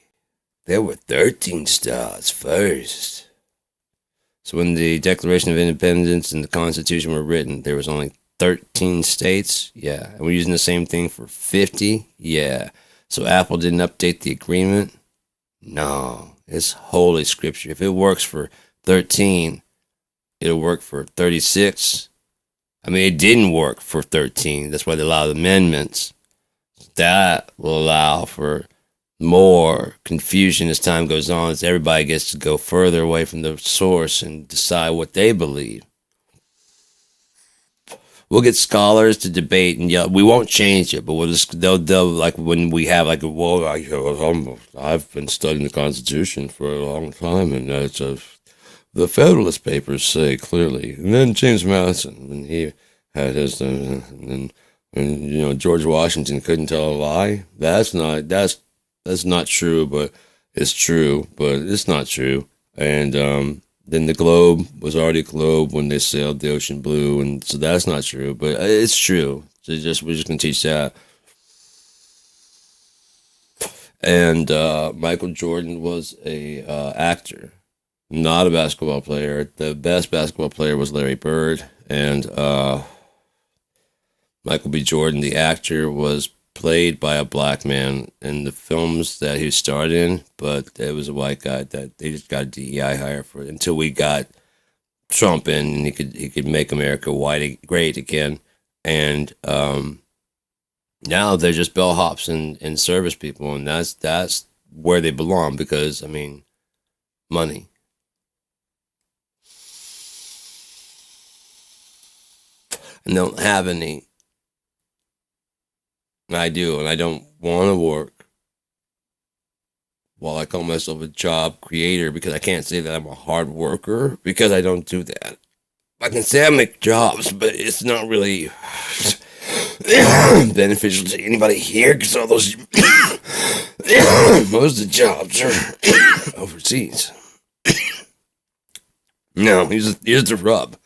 There were 13 stars first. So when the Declaration of Independence and the Constitution were written, there was only 13 states? Yeah. And we're using the same thing for 50? Yeah. So Apple didn't update the agreement? No. It's holy scripture. If it works for 13, it'll work for 36. I mean, it didn't work for 13. That's why they allowed amendments. That will allow for more confusion as time goes on, as everybody gets to go further away from the source and decide what they believe. We'll get scholars to debate, and yeah, we won't change it, but we'll just they'll like when we have like, well, I've been studying the Constitution for a long time, and that's the Federalist Papers say clearly. And then James Madison, when he had his, and you know, George Washington couldn't tell a lie. That's not true, but it's true, but it's not true. And then the globe was already a globe when they sailed the ocean blue, and so that's not true, but it's true. So we're just gonna teach that. And Michael Jordan was a actor, not a basketball player. The best basketball player was Larry Bird, and Michael B. Jordan, the actor, was played by a black man in the films that he starred in, but it was a white guy that they just got a DEI hire for it until we got Trump in and he could make America great again. And now they're just bellhops and service people, and that's where they belong because, I mean, money. And they don't have any. I do, and I don't want to work while I call myself a job creator because I can't say that I'm a hard worker because I don't do that. I can say I make jobs, but it's not really beneficial to anybody here because all those most of the jobs are overseas. No, here's the rub.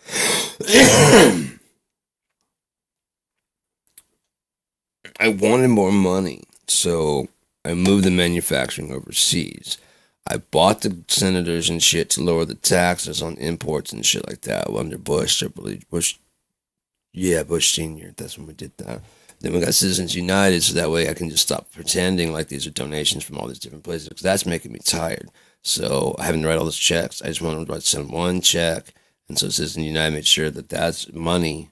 I wanted more money, so I moved the manufacturing overseas. I bought the senators and shit to lower the taxes on imports and shit like that under Bush. I believe Bush Senior. That's when we did that. Then we got Citizens United, so that way I can just stop pretending like these are donations from all these different places, because that's making me tired. So I having to write all those checks. I just want to send one check, and so Citizens United made sure that that's money.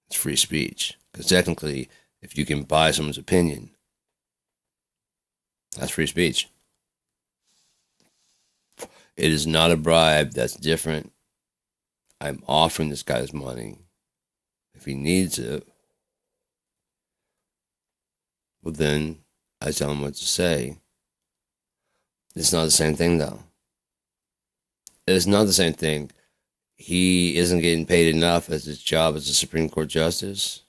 It's free speech, because technically, if you can buy someone's opinion, that's free speech. It is not a bribe. That's different. I'm offering this guy his money. If he needs it, well then I tell him what to say. It's not the same thing though. It's not the same thing. He isn't getting paid enough as his job as a Supreme Court justice.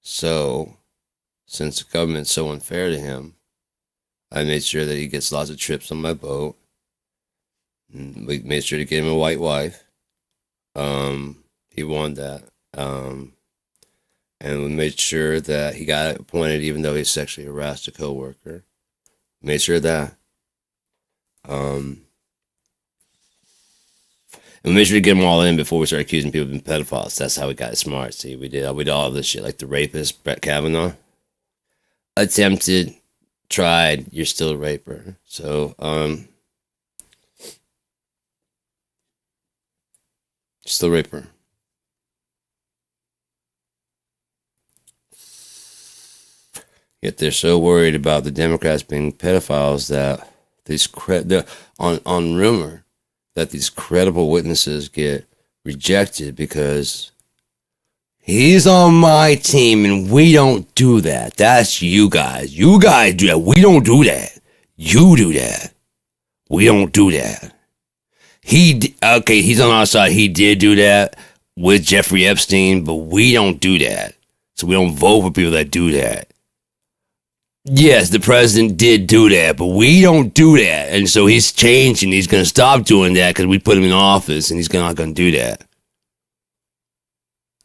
So, since the government's so unfair to him, I made sure that he gets lots of trips on my boat. We made sure to get him a white wife. He wanted that. And we made sure that he got appointed even though he sexually harassed a coworker. Made sure of that. And we made sure to get them all in before we started accusing people of being pedophiles. That's how we got smart. See, we did all of this shit, like the rapist, Brett Kavanaugh. Attempted, tried, you're still a raper. So, Still rape her. Yet they're so worried about the Democrats being pedophiles that on rumor that these credible witnesses get rejected because he's on my team and we don't do that. That's you guys. You guys do that. We don't do that. You do that. We don't do that. He's on our side. He did do that with Jeffrey Epstein, but we don't do that. So we don't vote for people that do that. Yes, the president did do that, but we don't do that. And so he's changing. He's going to stop doing that because we put him in office, and he's not going to do that.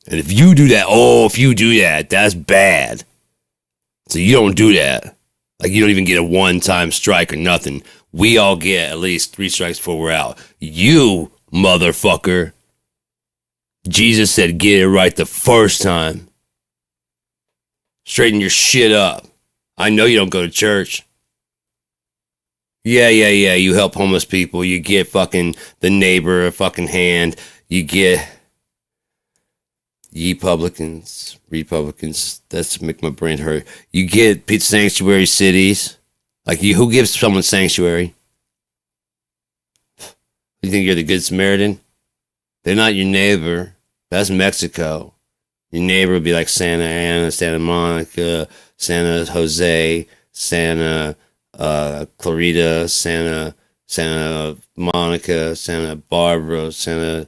And if you do that, that's bad. So you don't do that. Like, you don't even get a one-time strike or nothing. We all get at least 3 strikes before we're out. You, motherfucker. Jesus said get it right the first time. Straighten your shit up. I know you don't go to church. Yeah. You help homeless people. You get fucking the neighbor a fucking hand. You get Republicans. That's make my brain hurt. You get sanctuary cities. Like, who gives someone sanctuary? You think you're the Good Samaritan? They're not your neighbor. That's Mexico. Your neighbor would be like Santa Ana, Santa Monica, Santa Jose, Santa Clarita, Santa Monica, Santa Barbara, Santa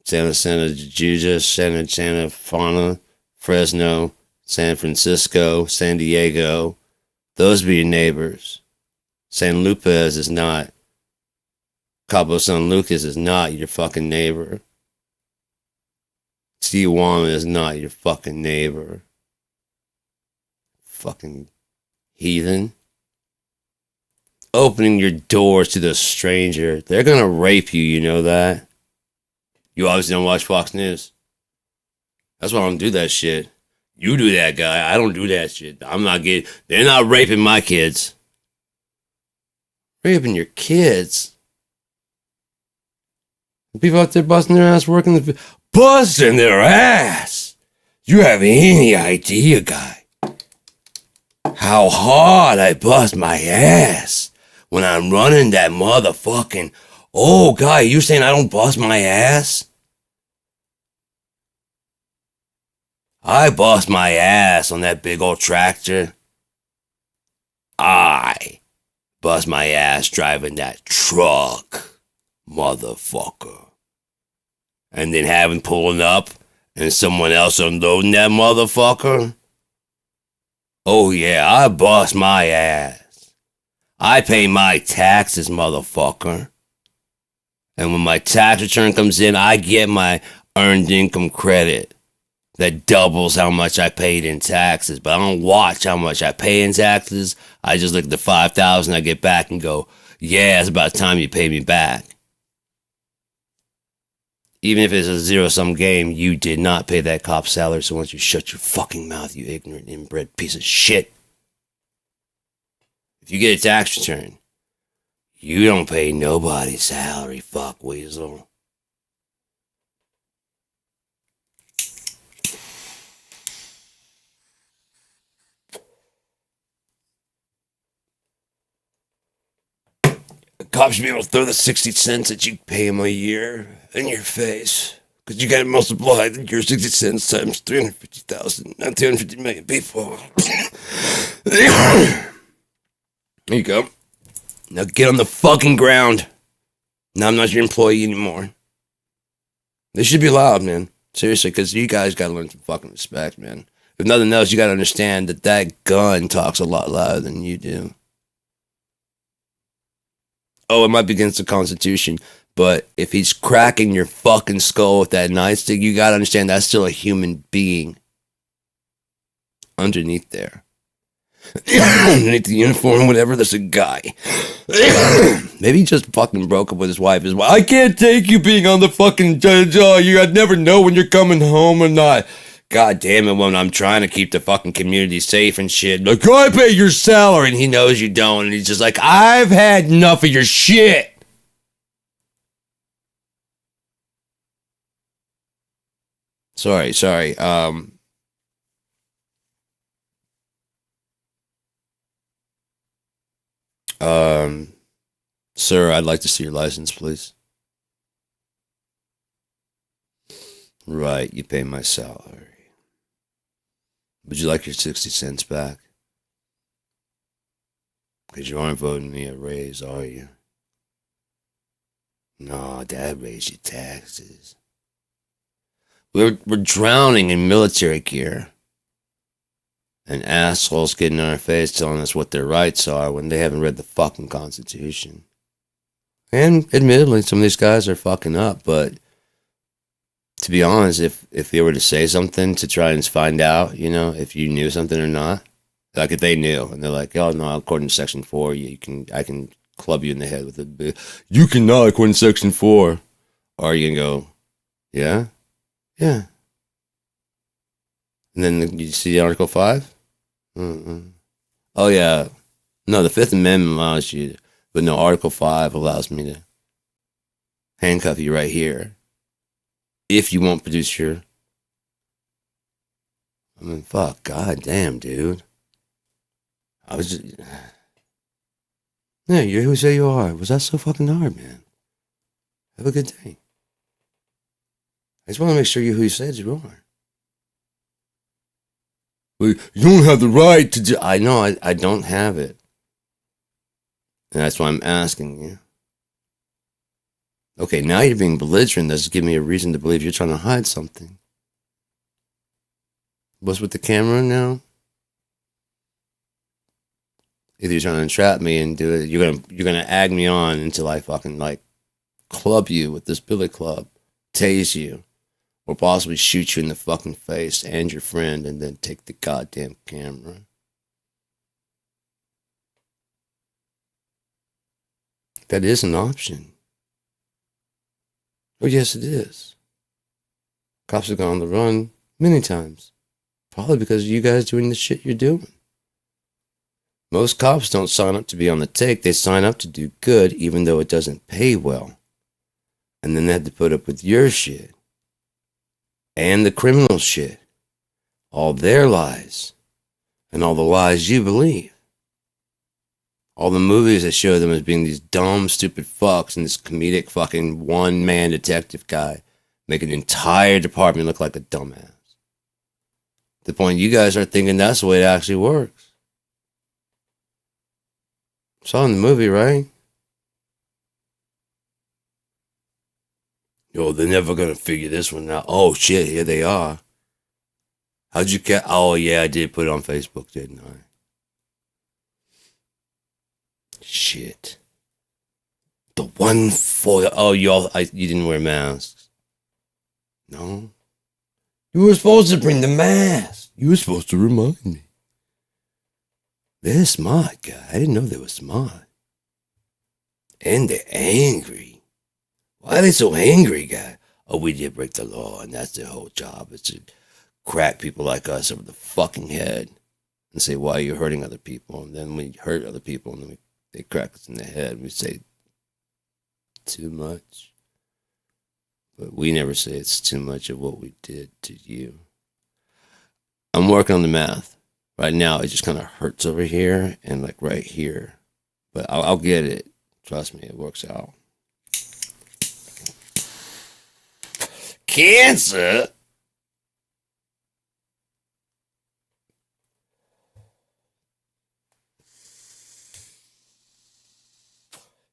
Judas, Santa Fauna, Fresno, San Francisco, San Diego. Those be your neighbors. San Lucas is not. Cabo San Lucas is not your fucking neighbor. Tijuana is not your fucking neighbor. Fucking heathen. Opening your doors to the stranger. They're gonna rape you, you know that? You obviously don't watch Fox News. That's why I don't do that shit. You do that, guy. I don't do that shit. They're not raping my kids. Raping your kids. People out there busting their ass working busting their ass. You have any idea, guy, how hard I bust my ass when I'm running that motherfucking... Oh, guy, you saying I don't bust my ass? I bust my ass on that big old tractor. I bust my ass driving that truck, motherfucker. And then having pulling up and someone else unloading that motherfucker. Oh yeah, I bust my ass. I pay my taxes, motherfucker. And when my tax return comes in, I get my earned income credit. That doubles how much I paid in taxes. But I don't watch how much I pay in taxes. I just look at the $5,000 I get back and go, yeah, it's about time you pay me back. Even if it's a zero-sum game, you did not pay that cop's salary, so why don't you shut your fucking mouth, you ignorant, inbred piece of shit. If you get a tax return, you don't pay nobody's salary, fuck weasel. The cops should be able to throw the 60 cents that you pay them a year in your face. Because you got to multiply your 60 cents times 350,000, not 250 million people. There you go. Now get on the fucking ground. Now I'm not your employee anymore. This should be allowed, man. Seriously, because you guys got to learn some fucking respect, man. If nothing else, you got to understand that that gun talks a lot louder than you do. Oh, it might be against the Constitution, but if he's cracking your fucking skull with that nightstick, you gotta understand that's still a human being underneath there. Underneath the uniform, whatever, there's a guy. Maybe he just fucking broke up with his wife. His wife, I can't take you being on the fucking judge. I'd never know when you're coming home or not. God damn it, when I'm trying to keep the fucking community safe and shit. Like, I pay your salary, and he knows you don't, and he's just like, I've had enough of your shit. Sorry. Um, Sir, I'd like to see your license, please. Right, you pay my salary. Would you like your 60 cents back? Because you aren't voting me a raise, are you? No, Dad raised your taxes. We're drowning in military gear. And assholes getting in our face telling us what their rights are when they haven't read the fucking Constitution. And admittedly, some of these guys are fucking up, but to be honest, if they were to say something to try and find out, if you knew something or not, like if they knew and they're like, oh no, according to Section 4, I can club you in the head with it. You cannot according to Section 4. Or you can go, yeah? Yeah. And then you see Article 5? Mm-mm. Oh yeah. No, the Fifth Amendment allows you, but no, Article 5 allows me to handcuff you right here if you won't produce your. I mean, fuck, goddamn, dude. I was just. Yeah, you're who say you are. Was that so fucking hard, man? Have a good day. I just want to make sure you're who you said you are. Well, you don't have the right to do. I know, I don't have it. And that's why I'm asking you. Okay, now you're being belligerent. That's giving me a reason to believe you're trying to hide something. What's with the camera now? Either you're trying to entrap me and do it, you're gonna egg me on until I fucking club you with this billy club, tase you, or possibly shoot you in the fucking face and your friend, and then take the goddamn camera. That is an option. Oh yes, it is. Cops have gone on the run many times, probably because of you guys doing the shit you're doing. Most cops don't sign up to be on the take. They sign up to do good, even though it doesn't pay well. And then they have to put up with your shit. And the criminal shit. All their lies. And all the lies you believe. All the movies that show them as being these dumb, stupid fucks and this comedic fucking one-man detective guy making the entire department look like a dumbass. To the point you guys are thinking that's the way it actually works. Saw in the movie, right? Yo, they're never gonna figure this one out. Oh shit, here they are. How'd you get? Oh yeah, I did put it on Facebook, didn't I? Shit. The one for you didn't wear masks. No. You were supposed to bring the mask. You were supposed to remind me. They're smart, guy. I didn't know they were smart. And they're angry. Why are they so angry, guy? Oh, we did break the law, and that's their whole job. It's to crack people like us over the fucking head and say, why are you hurting other people? And then we hurt other people, and then they crack us in the head. We say, too much. But we never say it's too much of what we did to you. I'm working on the math. Right now, it just kind of hurts over here and right here. But I'll get it. Trust me, it works out. Cancer?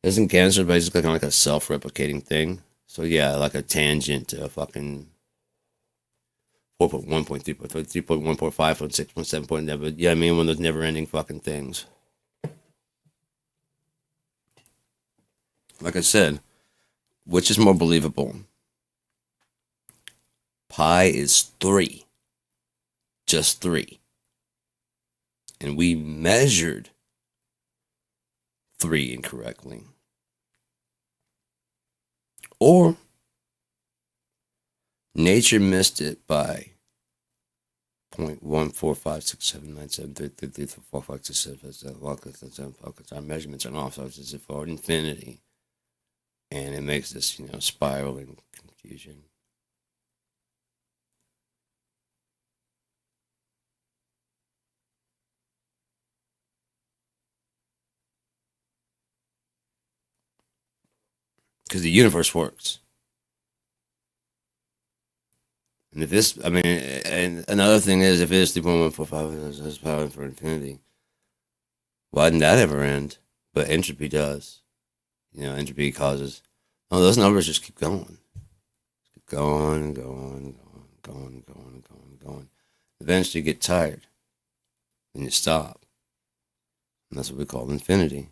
Isn't cancer basically kind of like a self-replicating thing? So yeah, like a tangent to a fucking 4.1.3, 3.1.5, 6.7, but yeah, I mean one of those never-ending fucking things. Like I said, which is more believable? Pi is 3. Just 3. And we measured 3 incorrectly. Or nature missed it by 0.145679733345677. Our measurements are off, so it's for infinity. And it makes this, spiraling confusion. because the universe works. And if this, I mean, and another thing is, if it is 3.145 is power for infinity, why didn't that ever end? But entropy does. Entropy causes. Oh, those numbers just keep going. Keep going and going and going and going and going and going and going. Eventually you get tired. And you stop. And that's what we call infinity.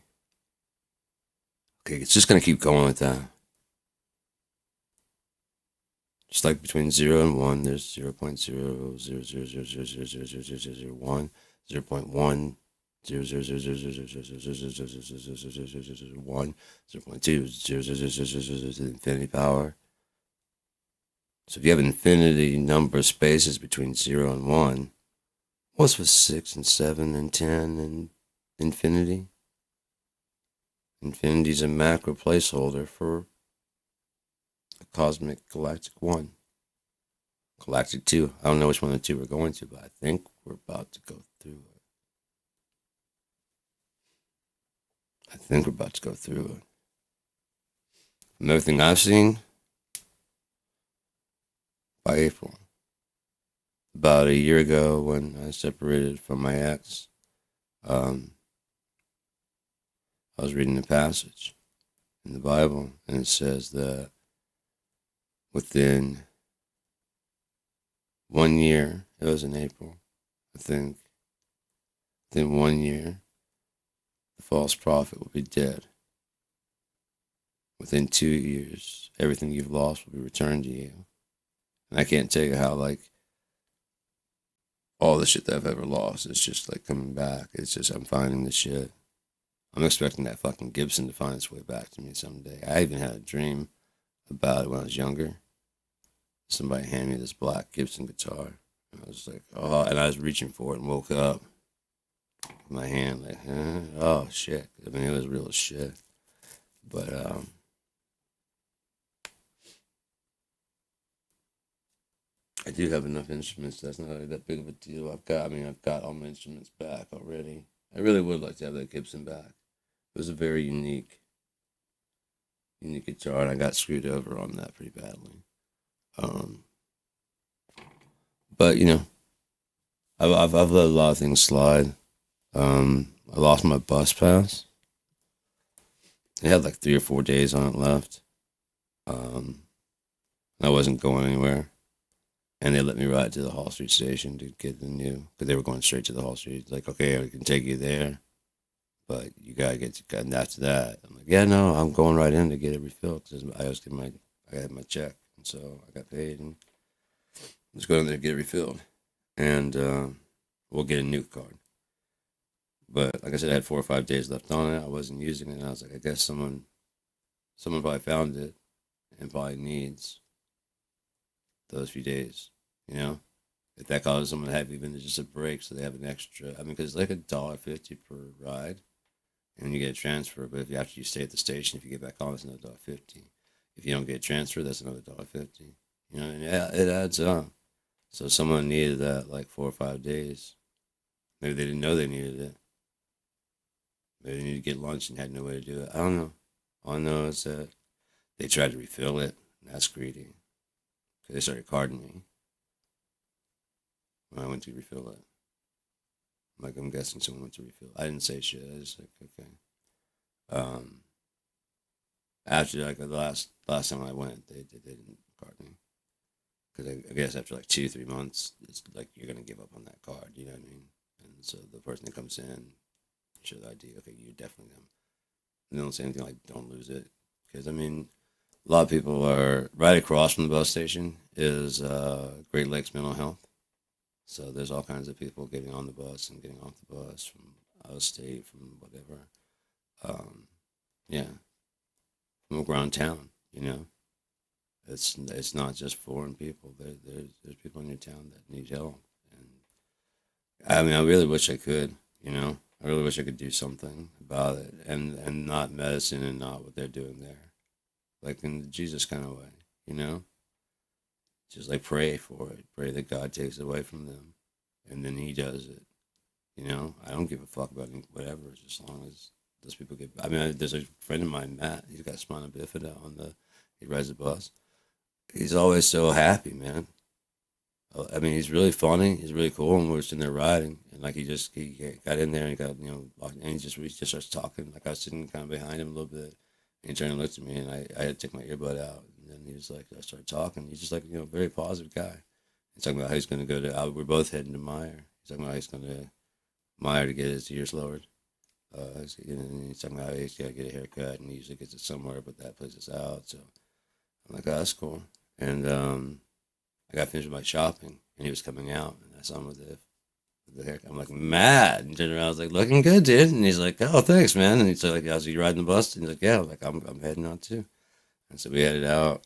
Okay, it's just going to keep going with that. Just like between 0 and 1, there's 0.00000000001, 0.1, 0.000000001, 0.2, infinity power. So if you have infinity number of spaces between 0 and 1, what's with 6 and 7 and 10 and infinity? Infinity is a macro placeholder for a cosmic galactic 1. Galactic 2. I don't know which one of the two we're going to, but I think we're about to go through it. From everything I've seen, by April. About a year ago when I separated from my ex, I was reading a passage in the Bible, and it says that within 1 year, it was in April, I think, within 1 year, the false prophet will be dead. Within 2 years, everything you've lost will be returned to you. And I can't tell you how, like, all the shit that I've ever lost is just, like, coming back. It's just, I'm finding the shit. I'm expecting that fucking Gibson to find its way back to me someday. I even had a dream about it when I was younger. Somebody handed me this black Gibson guitar. And I was like, oh, and I was reaching for it and woke up. My hand, like, oh, shit. I mean, it was real as shit. But, I do have enough instruments. That's not that big of a deal. I've got all my instruments back already. I really would like to have that Gibson back. It was a very unique guitar, and I got screwed over on that pretty badly. But I've let a lot of things slide. I lost my bus pass. It had like 3 or 4 days on it left. I wasn't going anywhere. And they let me ride to the Hall Street station to get the new, because they were going straight to the Hall Street. Like, okay, I can take you there, but you gotta get to, and after that, I'm like, yeah, no, I'm going right in to get it refilled, because I had my check, and so I got paid, and let's go in there and get it refilled, and we'll get a new card. But like I said, I had 4 or 5 days left on it. I wasn't using it, and I was like, I guess someone probably found it and probably needs those few days, if that causes someone to have even just a break, so they have an extra. I mean, because it's like $1.50 per ride, and you get a transfer. But if after you stay at the station, if you get back on, it's another $1.50. If you don't get a transfer, that's another $1.50. And it adds up. So someone needed that like 4 or 5 days. Maybe they didn't know they needed it. Maybe they needed to get lunch and had no way to do it. I don't know. All I know is that they tried to refill it. And that's greedy. They started carding me when I went to refill it. Like, I'm guessing someone went to refill it. I didn't say shit. I just like, okay. After like the last time I went, they didn't card me, because I guess after like 2-3 months, it's like you're gonna give up on that card. You know what I mean? And so the person that comes in, show the ID. Okay, you're definitely them. They don't say anything like "don't lose it," because I mean, a lot of people are right across from the bus station is Great Lakes Mental Health. So there's all kinds of people getting on the bus and getting off the bus from out of state, from whatever. Yeah, from around town. It's not just foreign people. There's people in your town that need help, and I mean, I really wish I could. I really wish I could do something about it, and not medicine and not what they're doing there, like in the Jesus kind of way. Just like pray for it, pray that God takes it away from them, and then He does it. I don't give a fuck about whatever, as long as those people get. I mean, there's a friend of mine, Matt. He's got spina bifida on the. He rides the bus. He's always so happy, man. I mean, he's really funny. He's really cool, and we're sitting there riding, and like he got in there and he got and he just starts talking. Like I was sitting kind of behind him a little bit, and he turned and looked at me, and I had to take my earbud out, and then he was like, I started talking. He's just like very positive guy. He's talking about how he's going to go to. We're both heading to Meyer. He's talking about how he's going to Meyer to get his ears lowered. He's talking about how he's got to get a haircut, and he usually gets it somewhere, but that place is out. So I'm like, oh, that's cool. And I got finished with my shopping, and he was coming out, and I saw him with the haircut. I'm like, mad. And turned around, I was like, looking good, dude. And he's like, oh, thanks, man. And he's like, how's you riding the bus? And he's like, yeah. I was like, I'm heading out too. And so we headed out,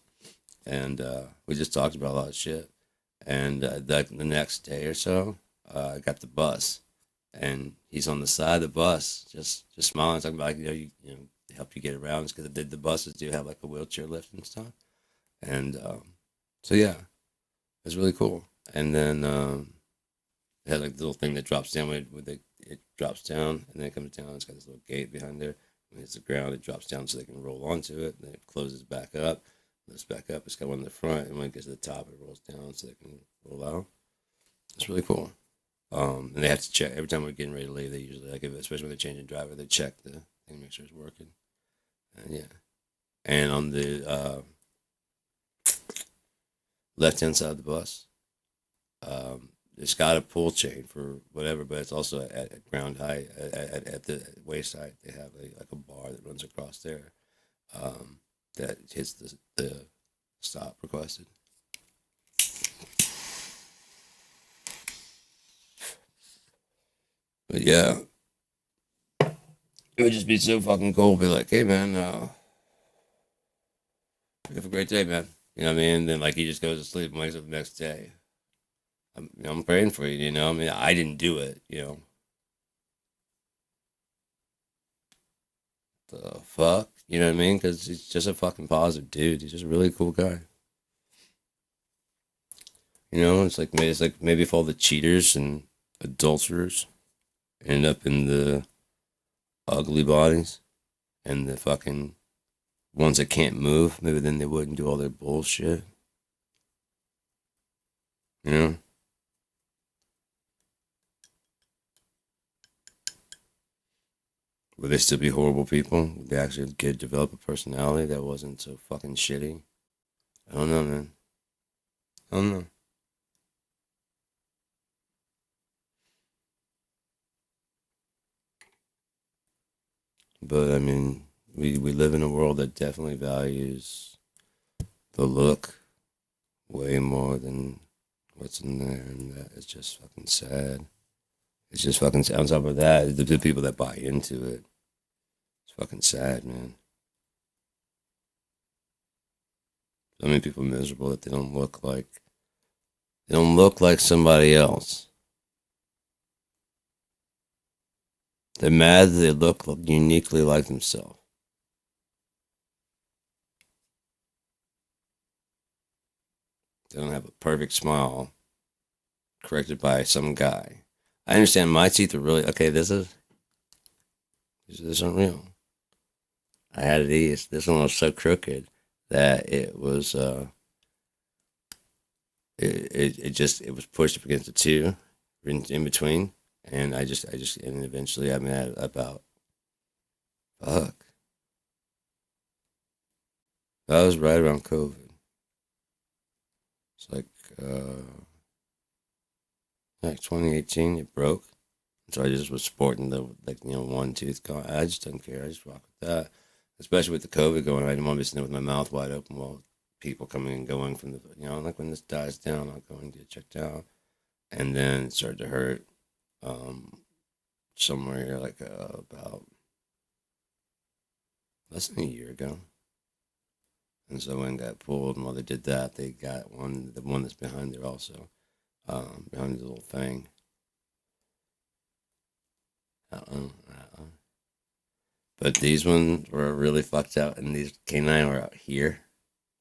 and we just talked about a lot of shit. And the next day or so, I got the bus, and he's on the side of the bus, just smiling, talking about help you get around, because the buses do have like a wheelchair lift and stuff. And so yeah, it was really cool. And then it had like the little thing that drops down it drops down, and then it comes down. It's got this little gate behind there. When it hits the ground, it drops down so they can roll onto it. And then it closes back up. Lifts back up. It's got one in the front, and when it gets to the top, it rolls down so they can roll out. It's really cool. And they have to check every time we're getting ready to leave. They usually especially when they're changing driver, they check the thing, make sure it's working. And yeah. And on the left hand side of the bus, it's got a pull chain for whatever, but it's also at ground height. At the waist height, they have like a bar that runs across there, that hits the stop requested. But yeah, it would just be so fucking cool. Be like, hey man, have a great day, man. You know what I mean? And then like he just goes to sleep and wakes up the next day. I'm praying for you. I mean, I didn't do it. The fuck, you know what I mean? Because he's just a fucking positive dude. He's just a really cool guy. It's like maybe if all the cheaters and adulterers end up in the ugly bodies, and the fucking ones that can't move, maybe then they wouldn't do all their bullshit. You know? Would they still be horrible people? Would they actually develop a personality that wasn't so fucking shitty? I don't know, man. I don't know. But I mean, we live in a world that definitely values the look way more than what's in there, and that is just fucking sad. It's just fucking on top of that, the people that buy into it, it's fucking sad, man. So many people miserable that they don't look like somebody else. They're mad that they look uniquely like themselves. They don't have a perfect smile corrected by some guy. I understand my teeth are really okay. This is unreal. I had these. This one was so crooked that it was it was pushed up against the two in between, and and eventually I'm at about fuck. That was right around COVID. It's like 2018. It broke, so I just was sporting the one tooth gone. I just don't care. I just rock with that, especially with the COVID going. I didn't want to be sitting there with my mouth wide open while people coming and going from the like when this dies down, I'll go and get checked out, and then it started to hurt. Somewhere like about less than a year ago. And so when it got pulled, and while they did that, they got the one that's behind there also, behind the little thing. Uh-uh. But these ones were really fucked out, and these canine were out here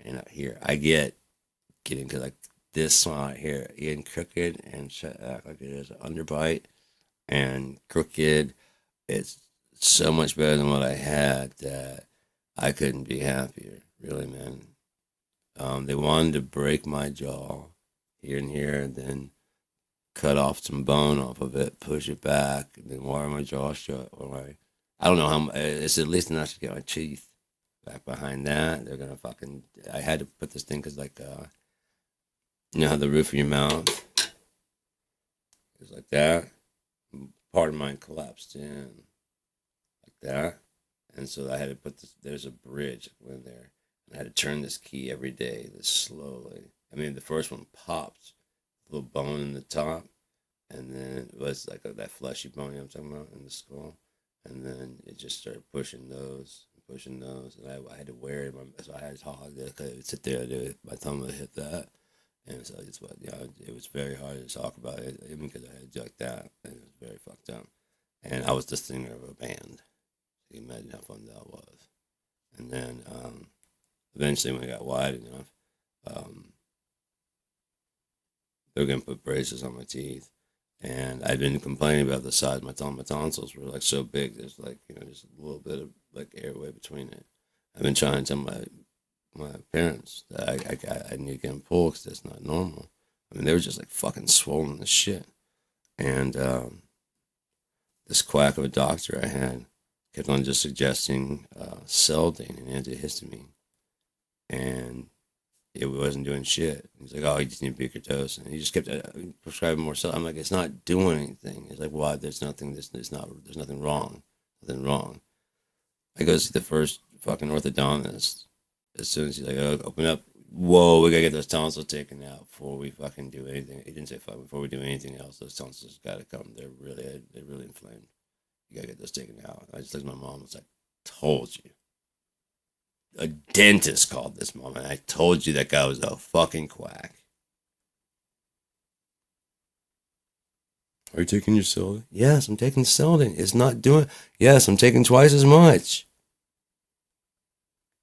and out here. I getting to like this one out here, getting crooked and act like it is an underbite, and crooked. It's so much better than what I had that I couldn't be happier. Really, man. They wanted to break my jaw here and here, and then cut off some bone off of it, push it back, and then wire my jaw shut. I don't know how. It's at least enough to get my teeth back behind that. They're gonna fucking. I had to put this thing because like, you know how the roof of your mouth is like that. Part of mine collapsed in like that, and so I had to put this. There's a bridge that went there. I had to turn this key every day, this slowly. I mean, the first one popped, a little bone in the top, and then it was like that fleshy bone I'm talking about in the skull, and then it just started pushing those, and I had to wear it. So I had to talk. I could sit there, my thumb would hit that, and so it's what it was very hard to talk about it, even because I had to do like that, and it was very fucked up. And I was the singer of a band. You can imagine how fun that was. And then eventually, when it got wide enough, they were gonna put braces on my teeth, and I'd been complaining about the size of my tongue. My tonsils were like so big. There's like just a little bit of like airway between it. I've been trying to tell my parents that I need to get them pulled because that's not normal. I mean, they were just like fucking swollen as shit. And this quack of a doctor I had kept on just suggesting Seldane and antihistamine, and it wasn't doing shit. He's like, oh, you just need bigger dose, and he just kept prescribing more stuff. I'm like, it's not doing anything. He's like, why? There's nothing. There's nothing wrong. Nothing wrong. I go see the first fucking orthodontist. As soon as he's like, oh, open up. Whoa, we gotta get those tonsils taken out before we fucking do anything. He didn't say fuck before we do anything else. Those tonsils gotta come. They're really inflamed. You gotta get those taken out. I just looked at my mom and was like, told you. A dentist called this mom, and I told you that guy was a fucking quack. Are you taking your Seldane? Yes, I'm taking Seldane. It's not doing. Yes, I'm taking twice as much.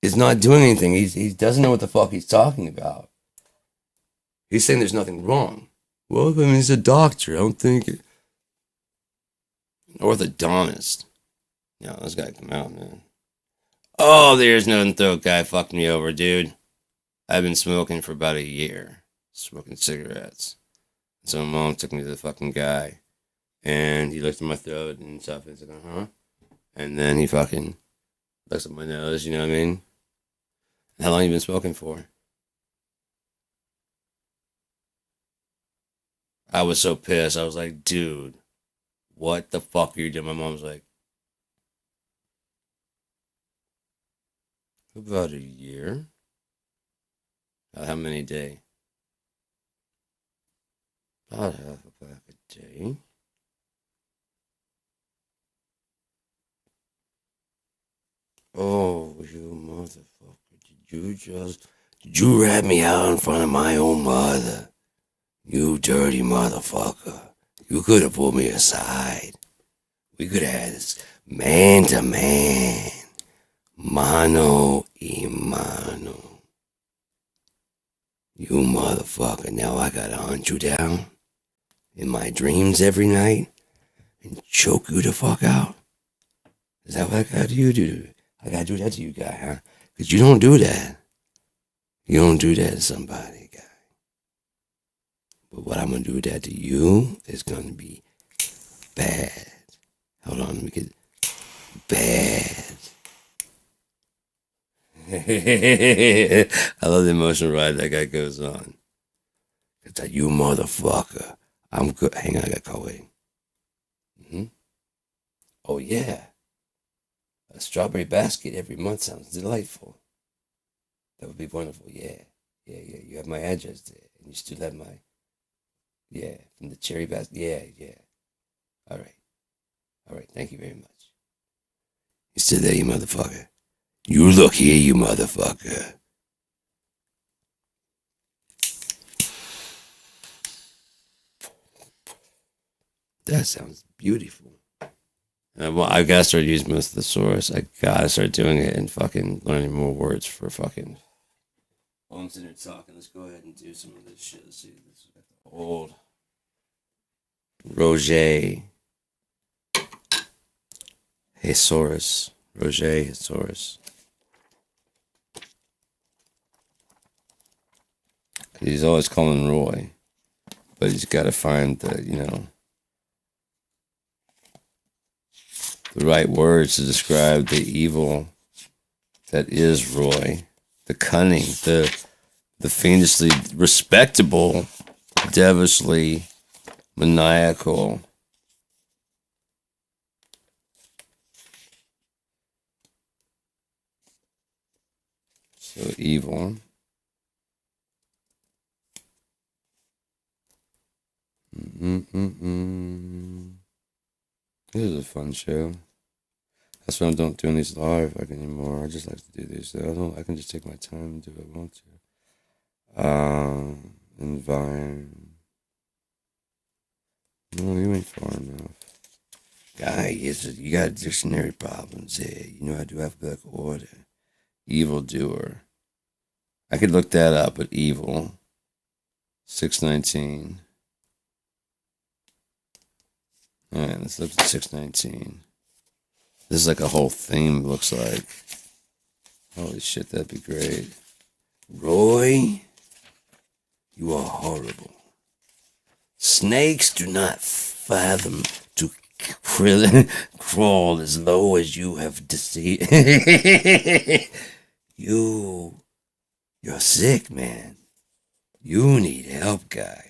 It's not doing anything. He doesn't know what the fuck he's talking about. He's saying there's nothing wrong. Well, I mean, he's a doctor. I don't think an orthodontist. No, this guy come out, man. Oh, there's no throat guy fucked me over, dude. I've been smoking for about a year. Smoking cigarettes. So my mom took me to the fucking guy. And he looked at my throat and stuff. And said, uh-huh. And then he fucking looks at my nose, you know what I mean? How long you been smoking for? I was so pissed. I was like, dude, what the fuck are you doing? My mom's like, about a year. How many a day? About half a pack a day. Oh, you motherfucker. Did you rat me out in front of my own mother? You dirty motherfucker. You could have pulled me aside. We could have had this man to man. Mano y mano. You motherfucker. Now I gotta hunt you down in my dreams every night and choke you the fuck out. Is that what I gotta do? I gotta do that to you, guy, huh? Because you don't do that. You don't do that to somebody, guy. But what I'm gonna do that to you is gonna be bad. Hold on, let me get bad. I love the emotional ride that guy goes on. It's like, you motherfucker. I'm good. Hang on, I gotta call waiting. Mm-hmm. Oh, yeah. A strawberry basket every month sounds delightful. That would be wonderful. Yeah. You have my address there. And you still have my, from the cherry basket. Yeah. All right. Thank you very much. You still there, you motherfucker? You look here, you motherfucker. That sounds beautiful. Well, I gotta start using most of the source. I gotta start doing it and fucking learning more words for fucking. While I'm sitting there talking, let's go ahead and do some of this shit. Let's see. This is the old Roger Jesus. Roger Jesus. He's always calling Roy, but he's got to find the right words to describe the evil that is Roy, the cunning, the fiendishly respectable, devilishly maniacal. So evil. This is a fun show. That's why I don't do these live anymore. I just like to do these. I can just take my time and do what I want to. And Vine. No, you ain't far enough. Guy, you got dictionary problems here. You know how to do alphabetical order. Evildoer. I could look that up, but evil. 619. Alright, let's look at 619. This is like a whole theme, looks like. Holy shit, that'd be great. Roy, you are horrible. Snakes do not fathom to crawl as low as you have deceived. You're sick, man. You need help, guy.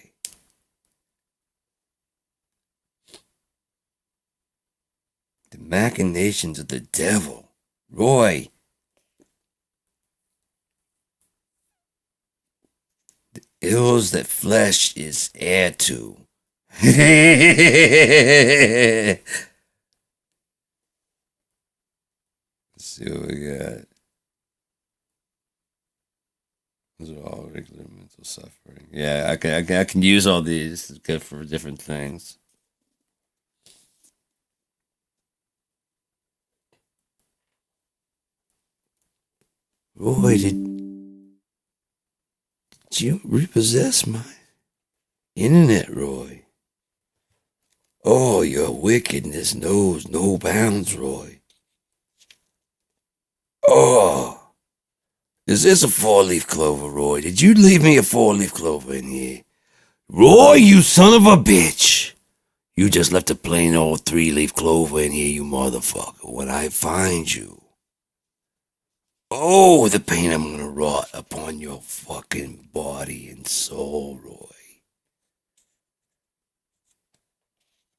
The machinations of the devil. Roy. The ills that flesh is heir to. Let's see what we got. Those are all regular mental suffering. Yeah, I can use all these. It's good for different things. Roy, did you repossess my internet, Roy? Oh, your wickedness knows no bounds, Roy. Oh. Is this a 4-leaf clover, Roy? Did you leave me a 4-leaf clover in here? Roy, you son of a bitch! You just left a plain old 3-leaf clover in here, you motherfucker. When I find you. Oh, the pain I'm gonna wrought upon your fucking body and soul, Roy.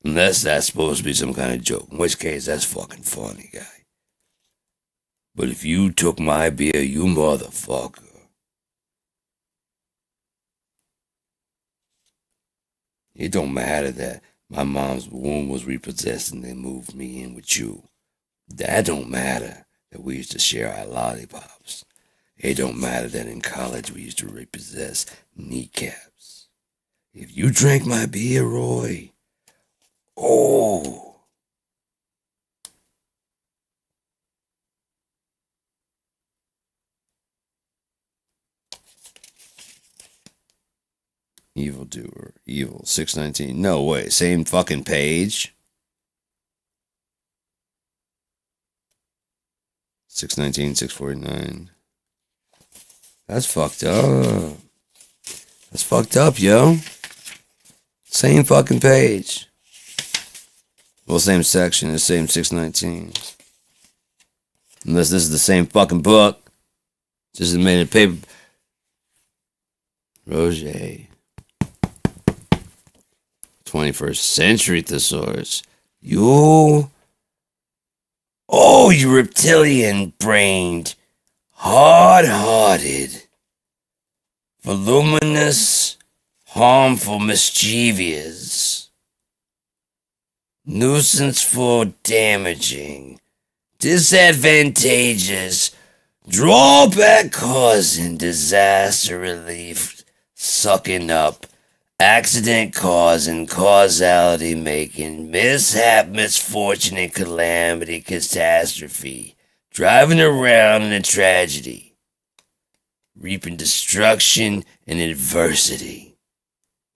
Unless that's supposed to be some kind of joke, in which case that's fucking funny, guy. But if you took my beer, you motherfucker. It don't matter that my mom's womb was repossessed and they moved me in with you. That don't matter that we used to share our lollipops. It don't matter that in college we used to repossess kneecaps. If you drank my beer, Roy, oh... Evildoer, evil, 619. No way, same fucking page. 619, 649. That's fucked up. That's fucked up, yo. Same fucking page. Well, same section, the same 619. Unless this is the same fucking book. Just made a paper. Roger. 21st century thesaurus. You reptilian-brained, hard-hearted, voluminous, harmful, mischievous, nuisance-for damaging, disadvantageous, drawback causing, disaster relief, sucking up, accident causing, causality making, mishap, misfortune, and calamity, catastrophe, driving around in a tragedy, reaping destruction and adversity,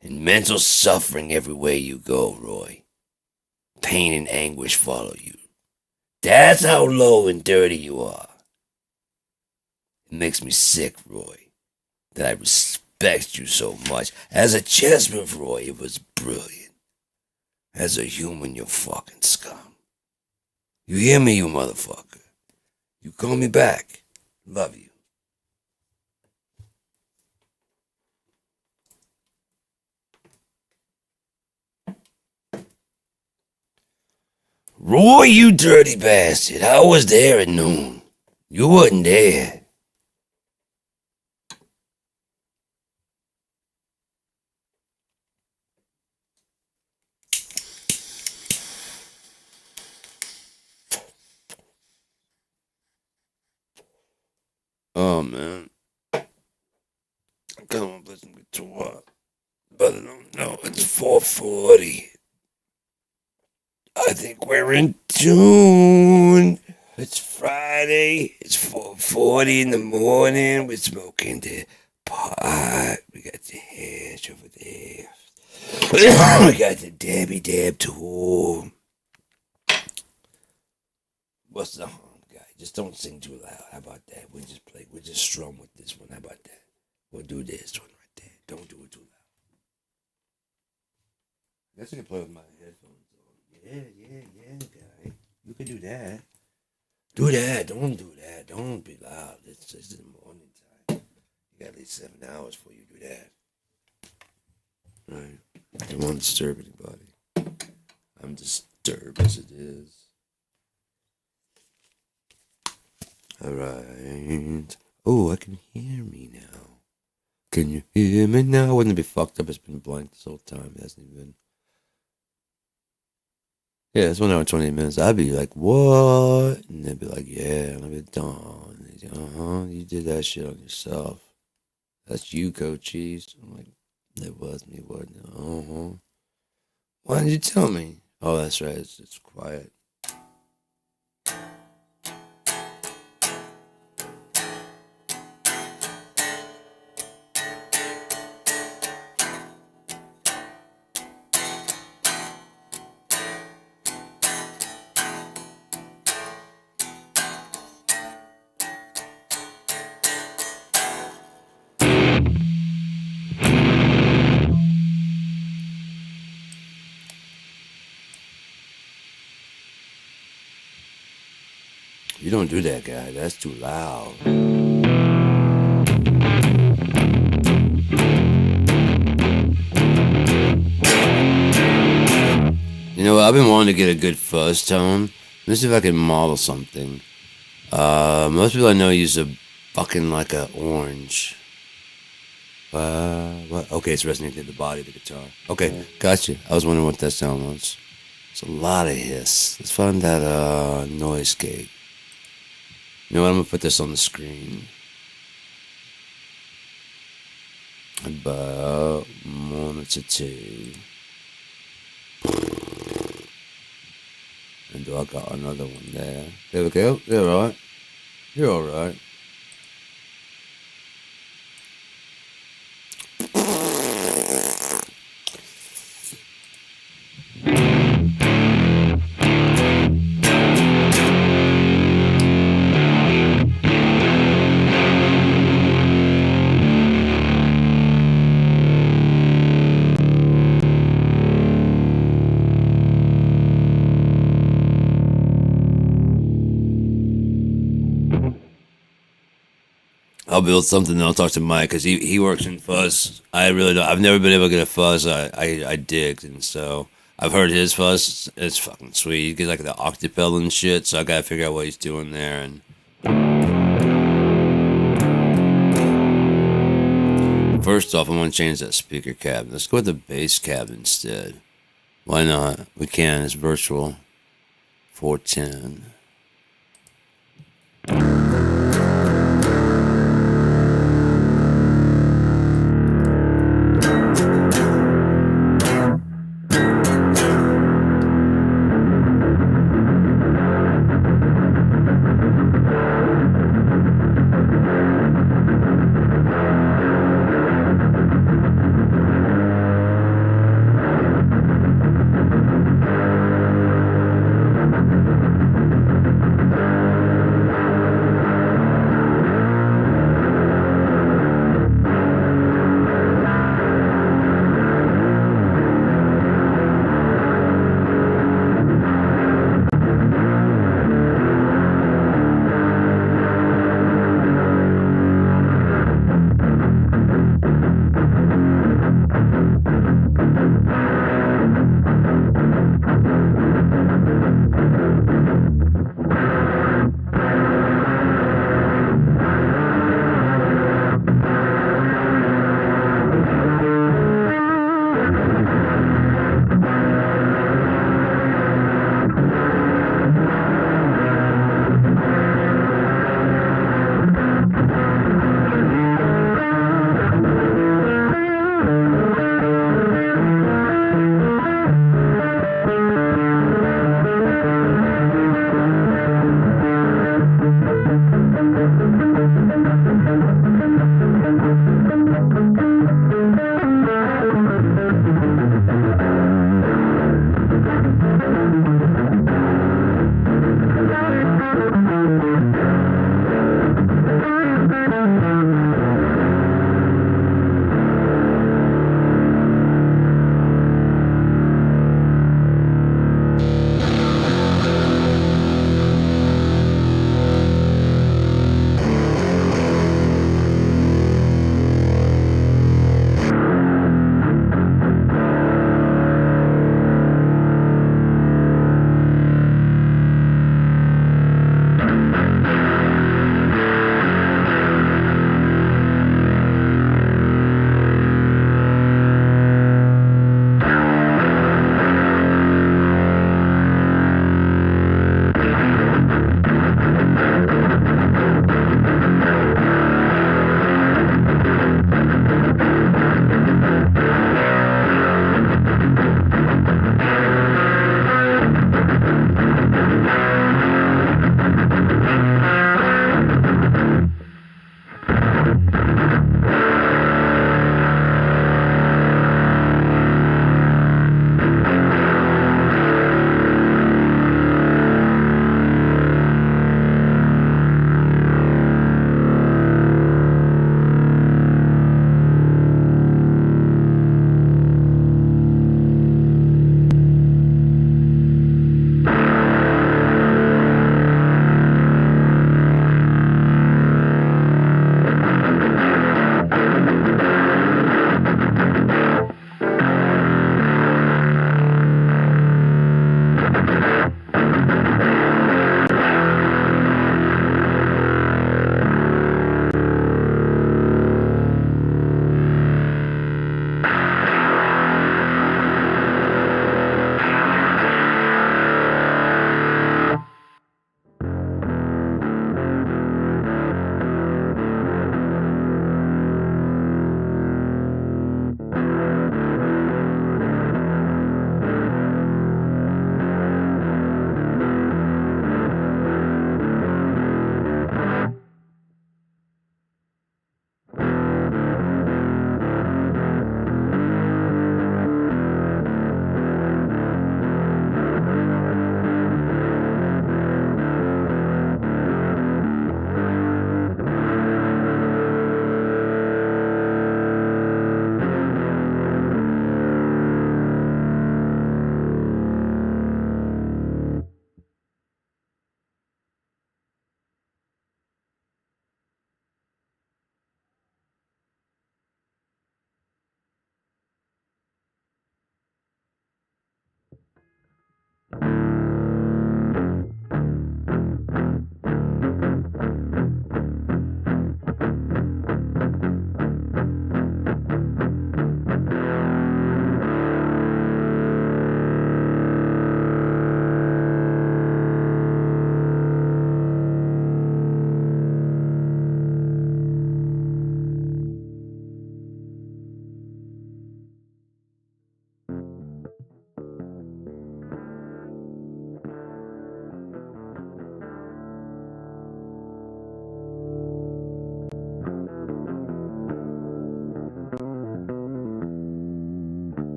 and mental suffering everywhere you go, Roy. Pain and anguish follow you. That's how low and dirty you are. It makes me sick, Roy, that I respect you so much. As a chess move, Roy, it was brilliant. As a human, you're fucking scum. You hear me, you motherfucker? You call me back. Love you. Roy, you dirty bastard. I was there at noon. You wasn't there. Oh, man. Come on, listen to what? But I don't know. It's 4:40. I think we're in tune. It's Friday. It's 4:40 in the morning. We're smoking the pot. We got the hash over there. We got the dabby dab tool. What's the hum, guy? Just don't sing too loud. How about that? We just strum with this one. How about that? We'll do this one right there. Don't do it too loud. I guess I can play with my headphones on. Yeah, guy. You can do that. Do that. Don't do that. Don't be loud. It's just in the morning time. You got at least 7 hours before you do that. Right. I don't want to disturb anybody. I'm disturbed as it is. Alright. Oh, I can hear me now. Can you hear me now? Wouldn't it be fucked up? It's been blank this whole time. It hasn't even been. Yeah, it's 1 hour and 28 minutes. I'd be like, what? And they'd be like, yeah. And I'd be done. You did that shit on yourself. That's you, Coach Cheese. I'm like, that was me, wasn't it? Why didn't you tell me? Oh, that's right. It's quiet. You don't do that, guy. That's too loud. You know what? I've been wanting to get a good fuzz tone. Let me see if I can model something. Most people I know use a fucking like a orange. What? Okay, it's resonating in the body of the guitar. Okay, gotcha. I was wondering what that sound was. It's a lot of hiss. Let's find that noise gate. You know what? I'm gonna put this on the screen. About 1 to 2. And do I got another one there? There we go. You're alright. You're alright. I'll build something and I'll talk to Mike because he works in fuzz. I really don't. I've never been able to get a fuzz I dig, and so I've heard his fuzz. It's fucking sweet. He gets like the octapel and shit, so I gotta figure out what he's doing there. And first off, I want to change that speaker cab. Let's go with the bass cab instead. Why not? We can. It's virtual. 410.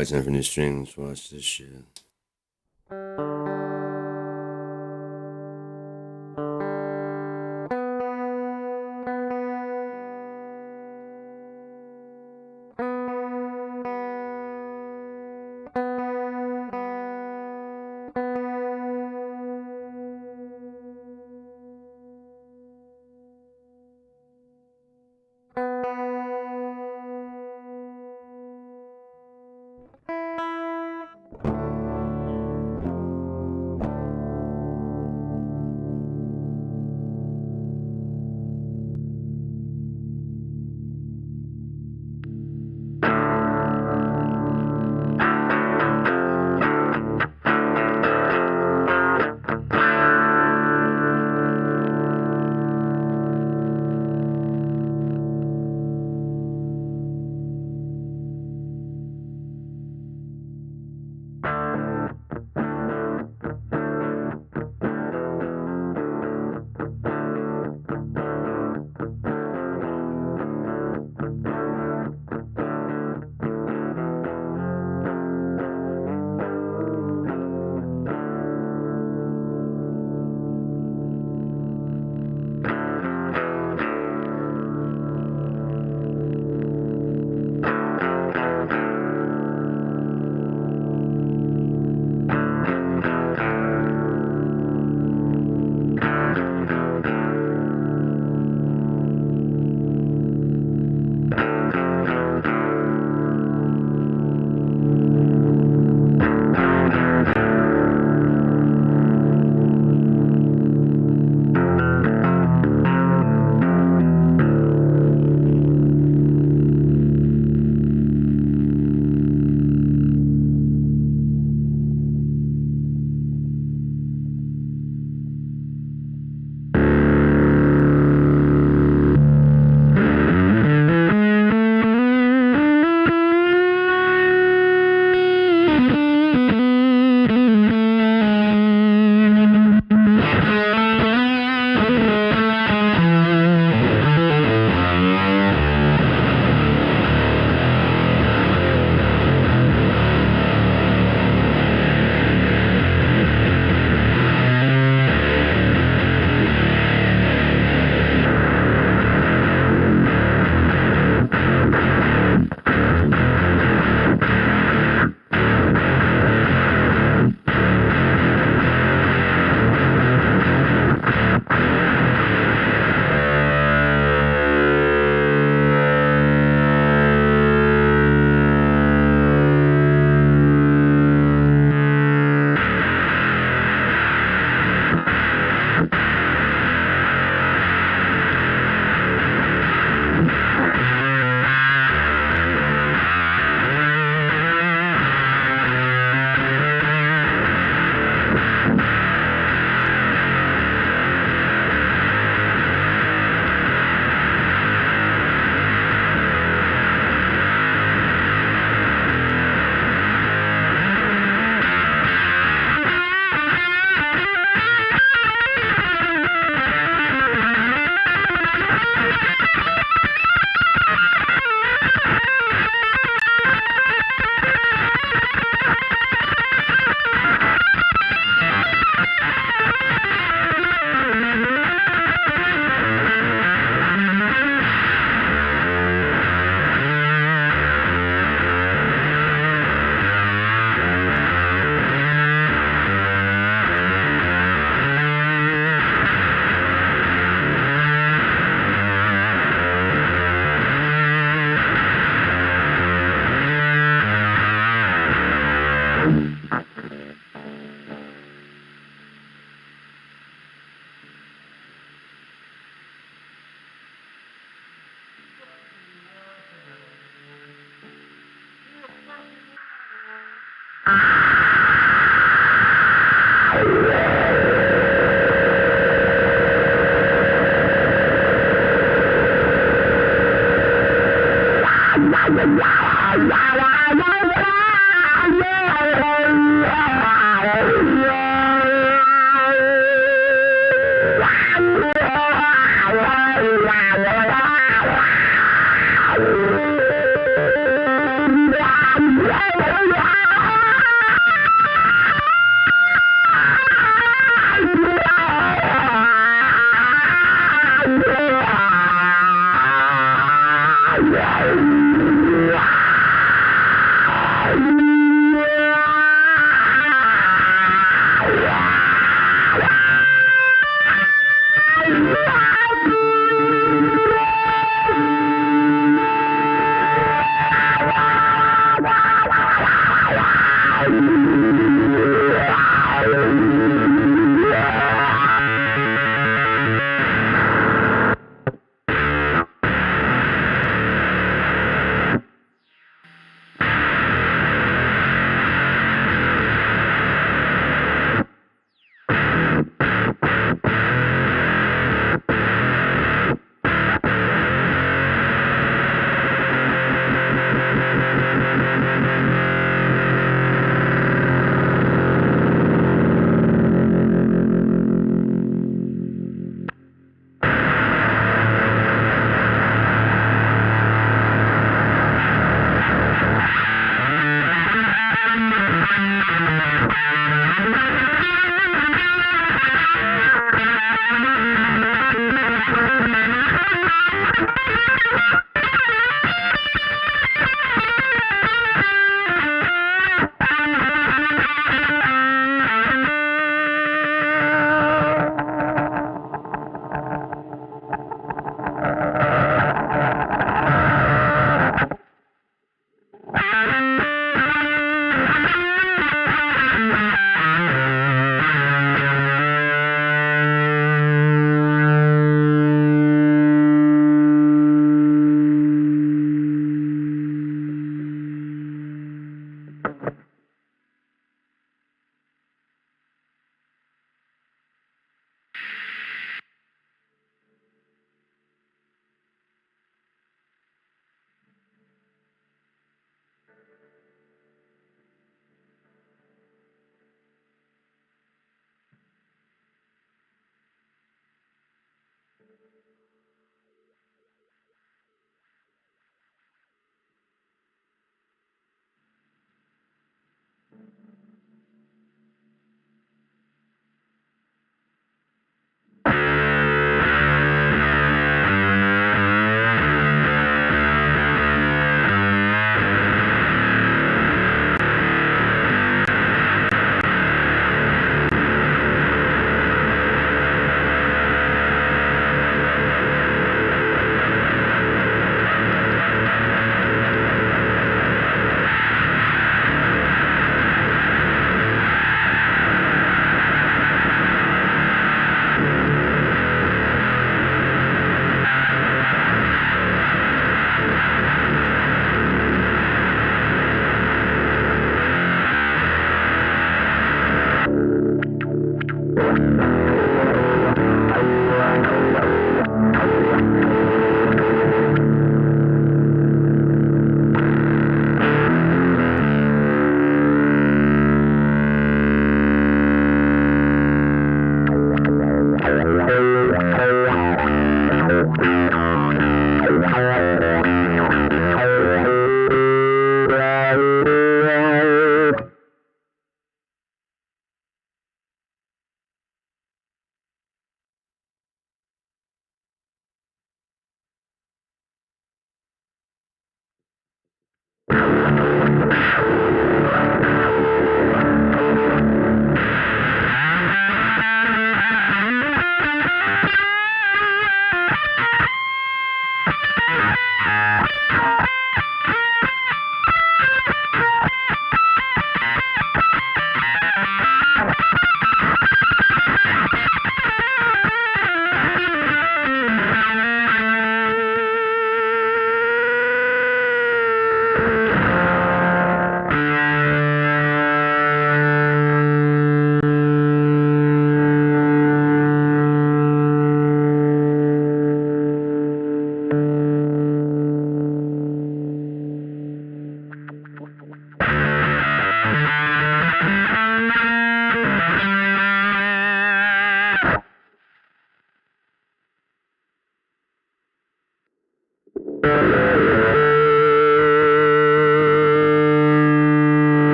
Always time for new strings. Watch this shit.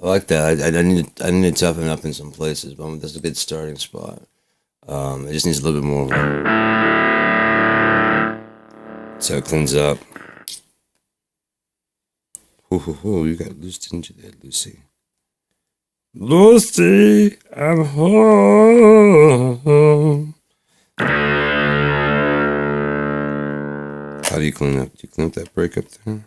I like that. I need to toughen up in some places, but that's a good starting spot. It just needs a little bit more so it cleans up. Ooh, you got loose, didn't you, there, Lucy? Lucy, I'm home. How do you clean up? Do you clean up that break up there?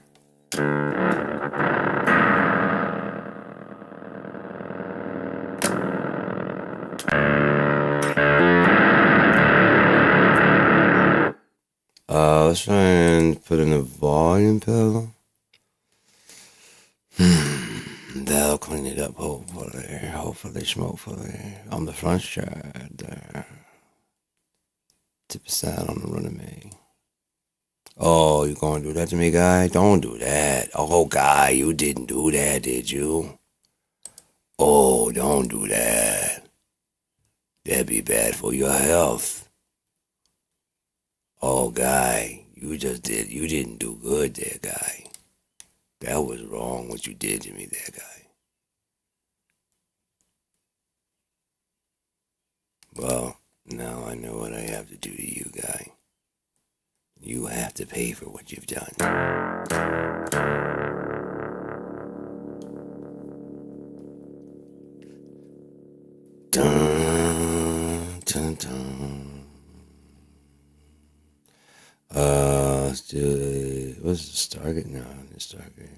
Let's try and put in a volume pedal. That'll clean it up, hopefully, schmopefully. On the front side there. 2% on the running me. Oh, you gonna do that to me, guy? Don't do that. Oh, guy, you didn't do that, did you? Oh, don't do that. That'd be bad for your health. Oh, guy, you didn't do good there, guy. That was wrong what you did to me there, guy. Well, now I know what I have to do to you, guy. You have to pay for what you've done. Dun, dun, dun. Let's do it. What's the Stargate now? The Stargate.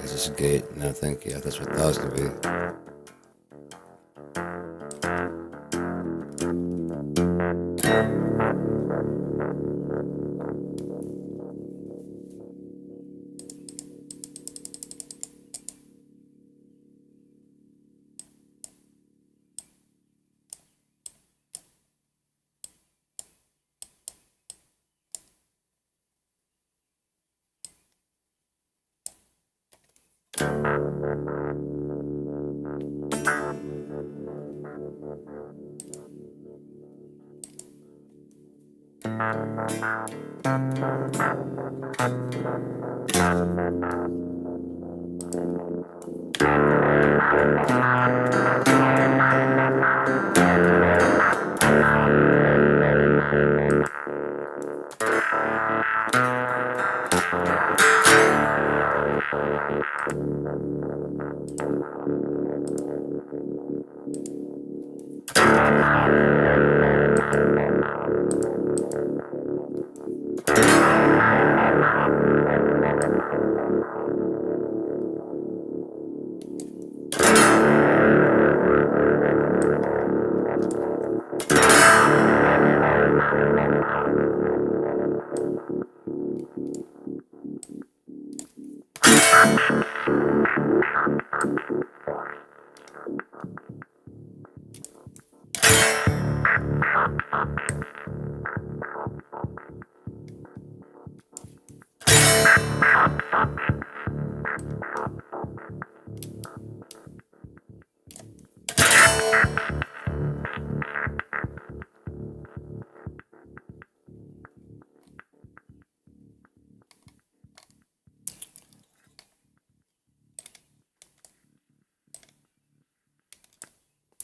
Is this a gate? No, thank you. That's what that was gonna be.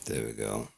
There we go.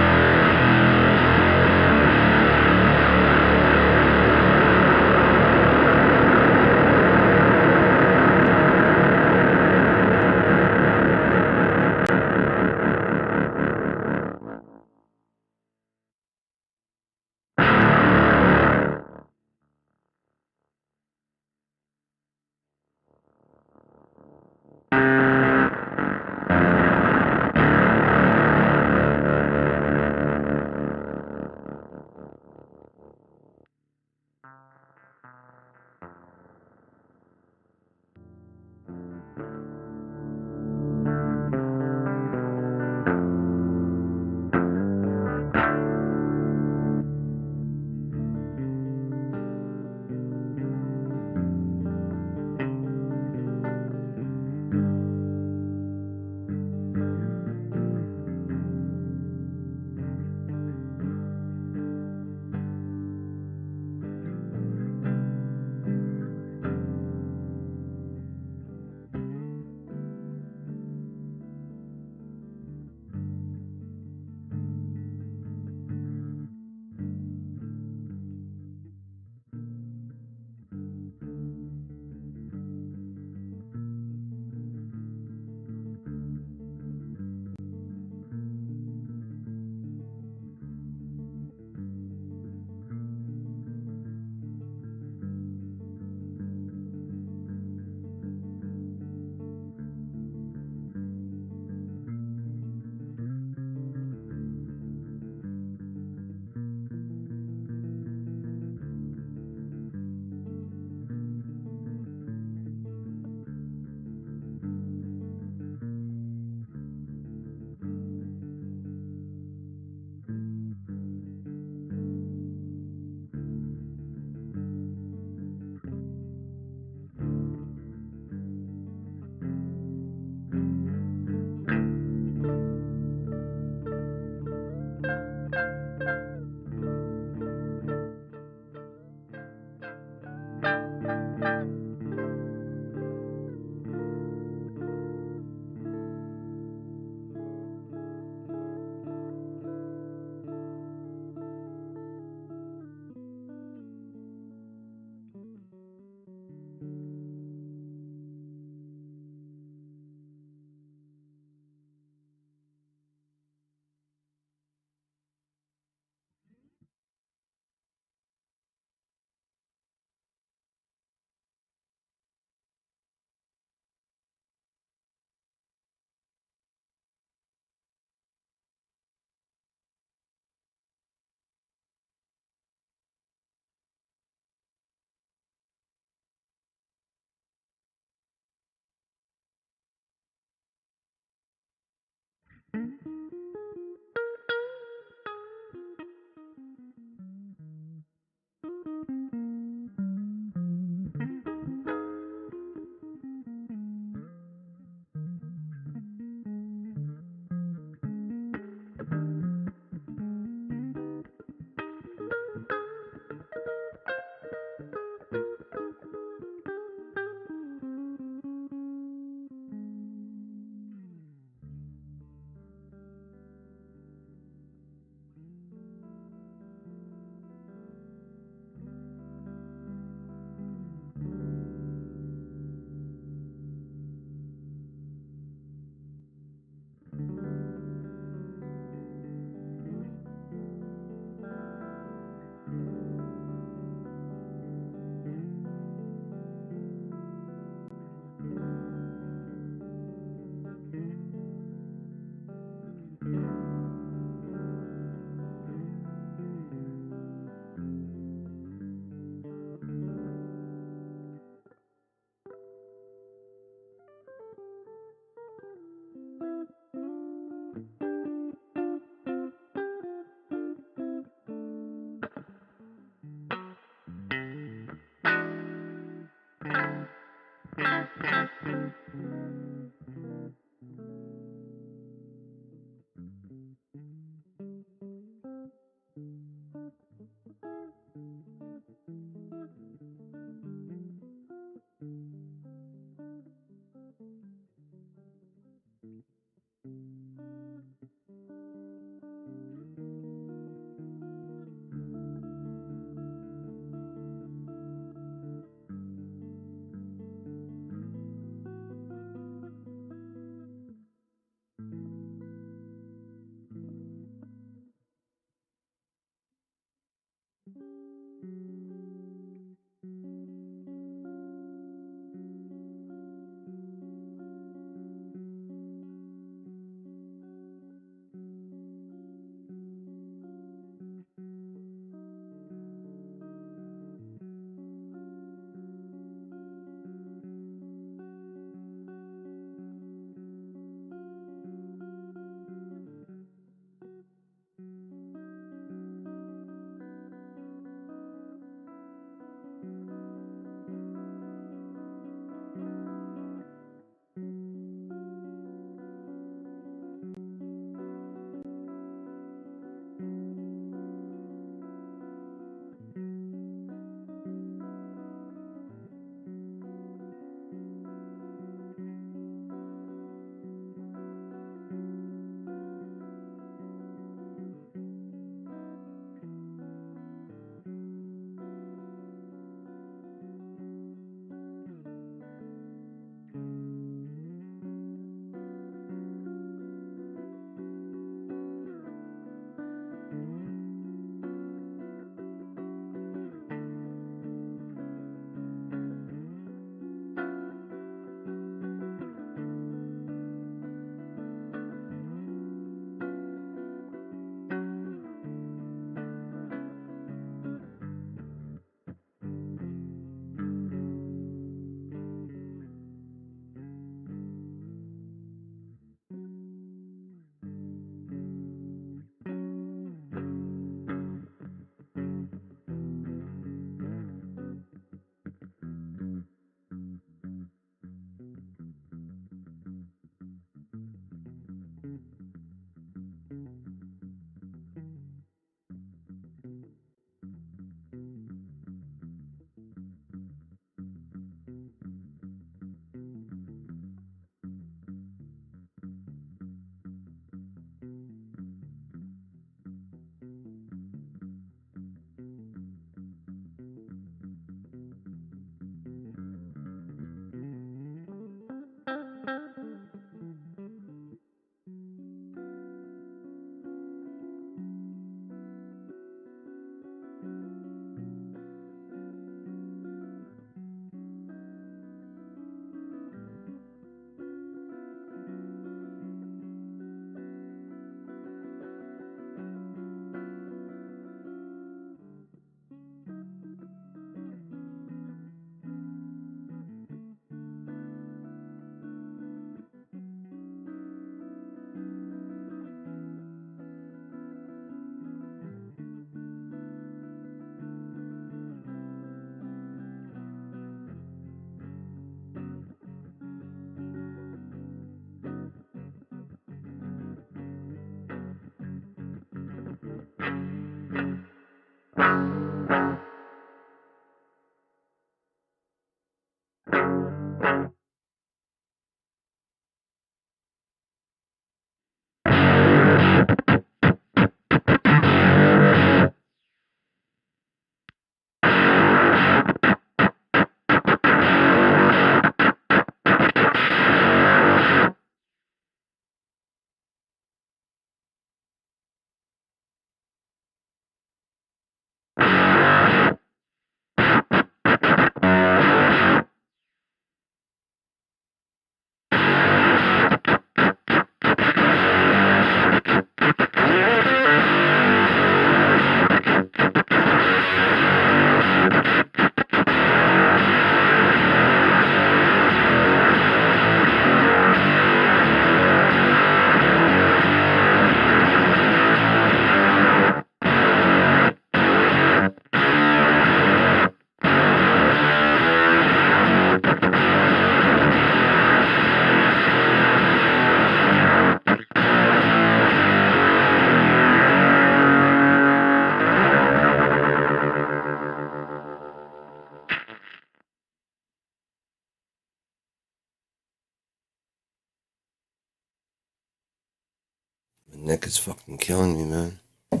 Nick is fucking killing me, man. I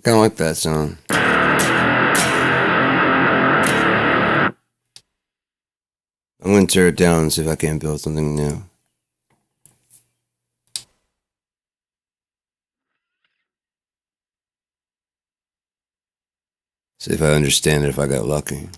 kind of like that sound. I'm going to tear it down and see if I can't build something new. See if I understand it, if I got lucky.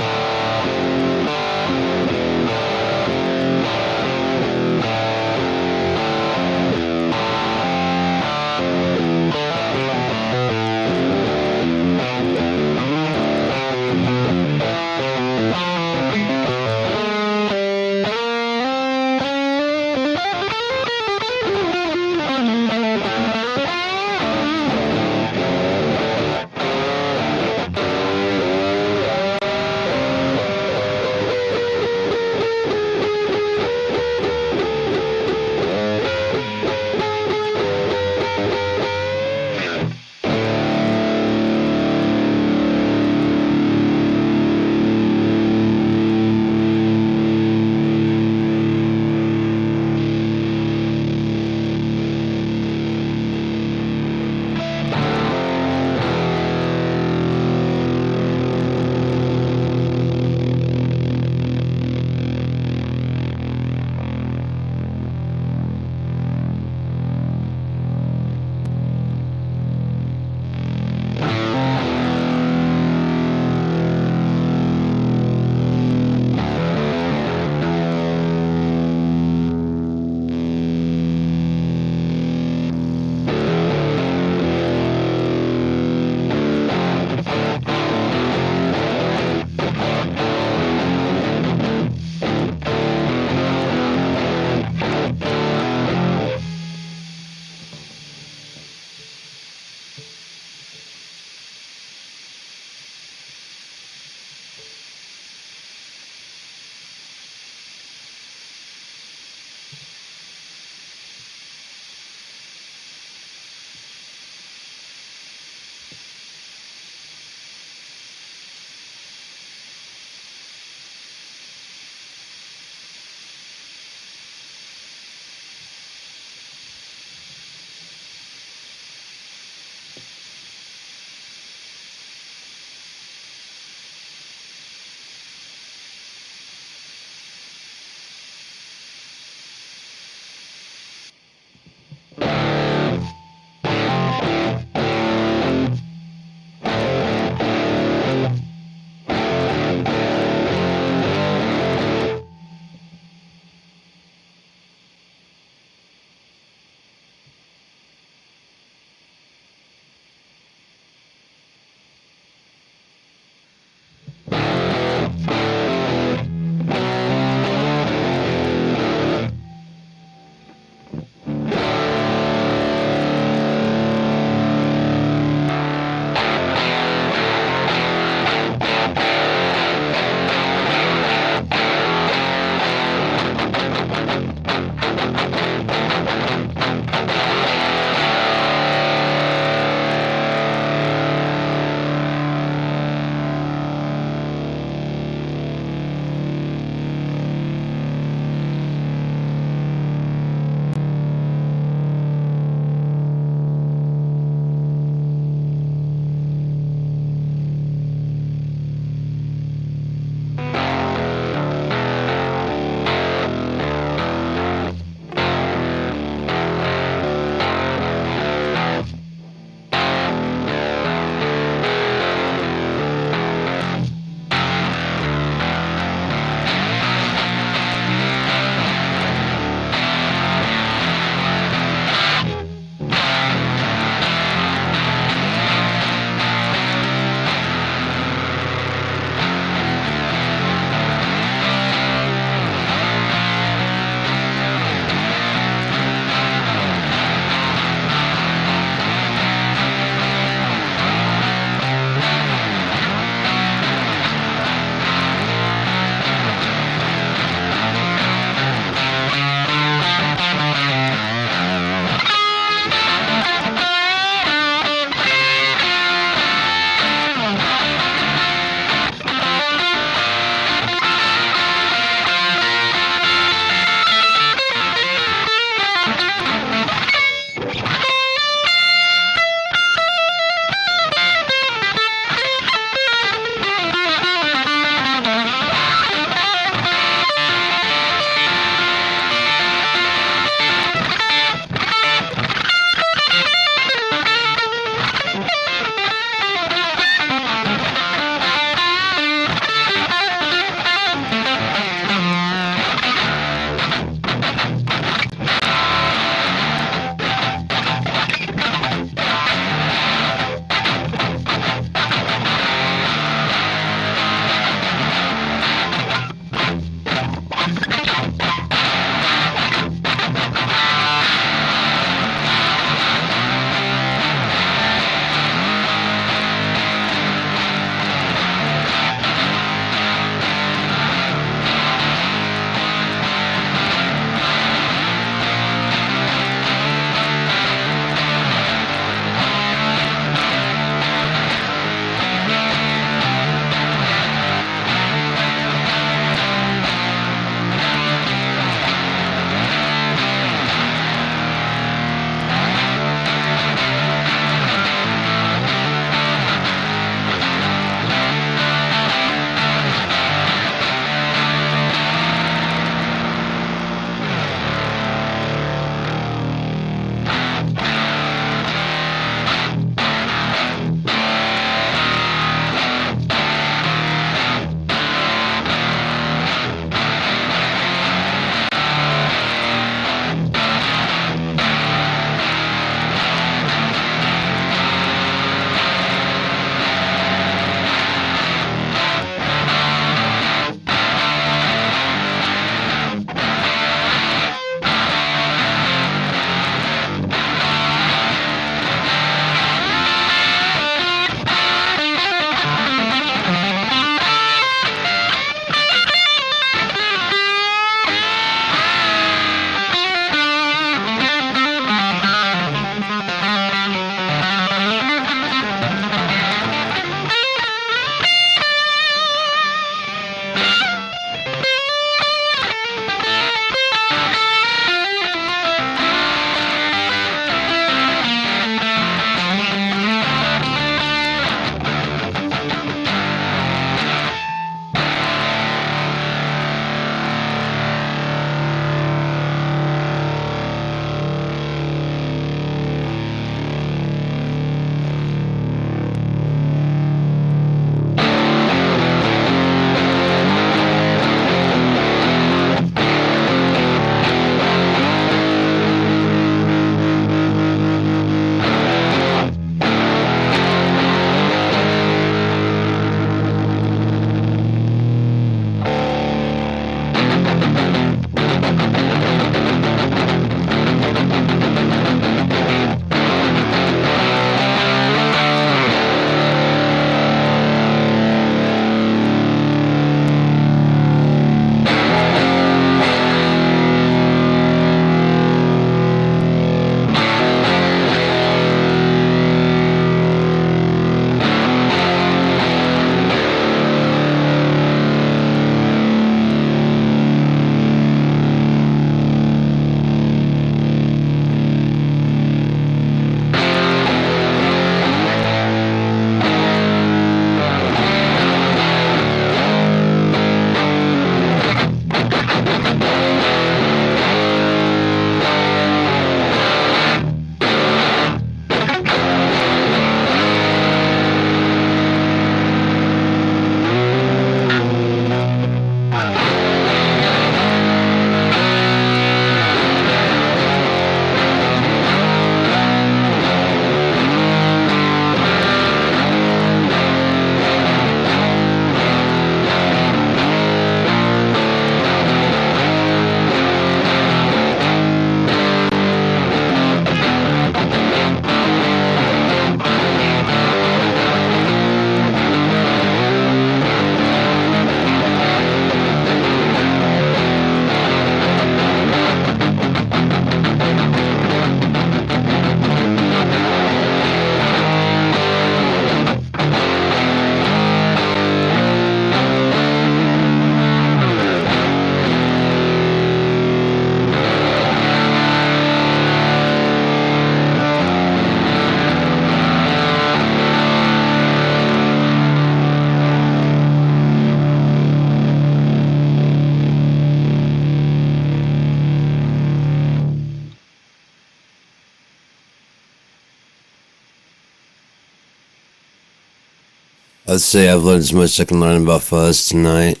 Let's say I've learned as much as I can learn about fuzz tonight.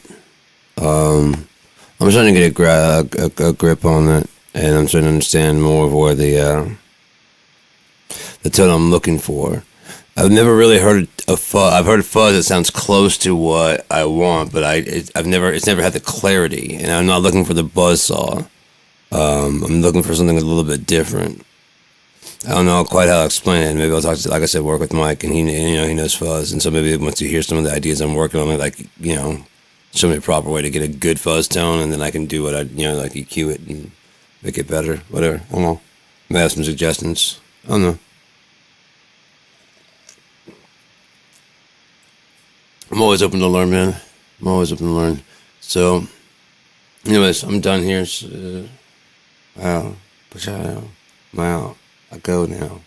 I'm starting to get a grip on it, and I'm starting to understand more of where the tone I'm looking for. I've never really heard a fuzz. I've heard a fuzz that sounds close to what I want, but it's never had the clarity, and I'm not looking for the buzzsaw. I'm looking for something a little bit different. I don't know quite how to explain it. Maybe I'll talk to, like I said, work with Mike, and he knows fuzz, and so maybe once you hear some of the ideas I'm working on, like show me a proper way to get a good fuzz tone, and then I can do what like EQ it and make it better. Whatever. I don't know. Maybe have some suggestions. I don't know. I'm always open to learn, man. I'm always open to learn. So, anyways, I'm done here. So, wow. Wow. I go now.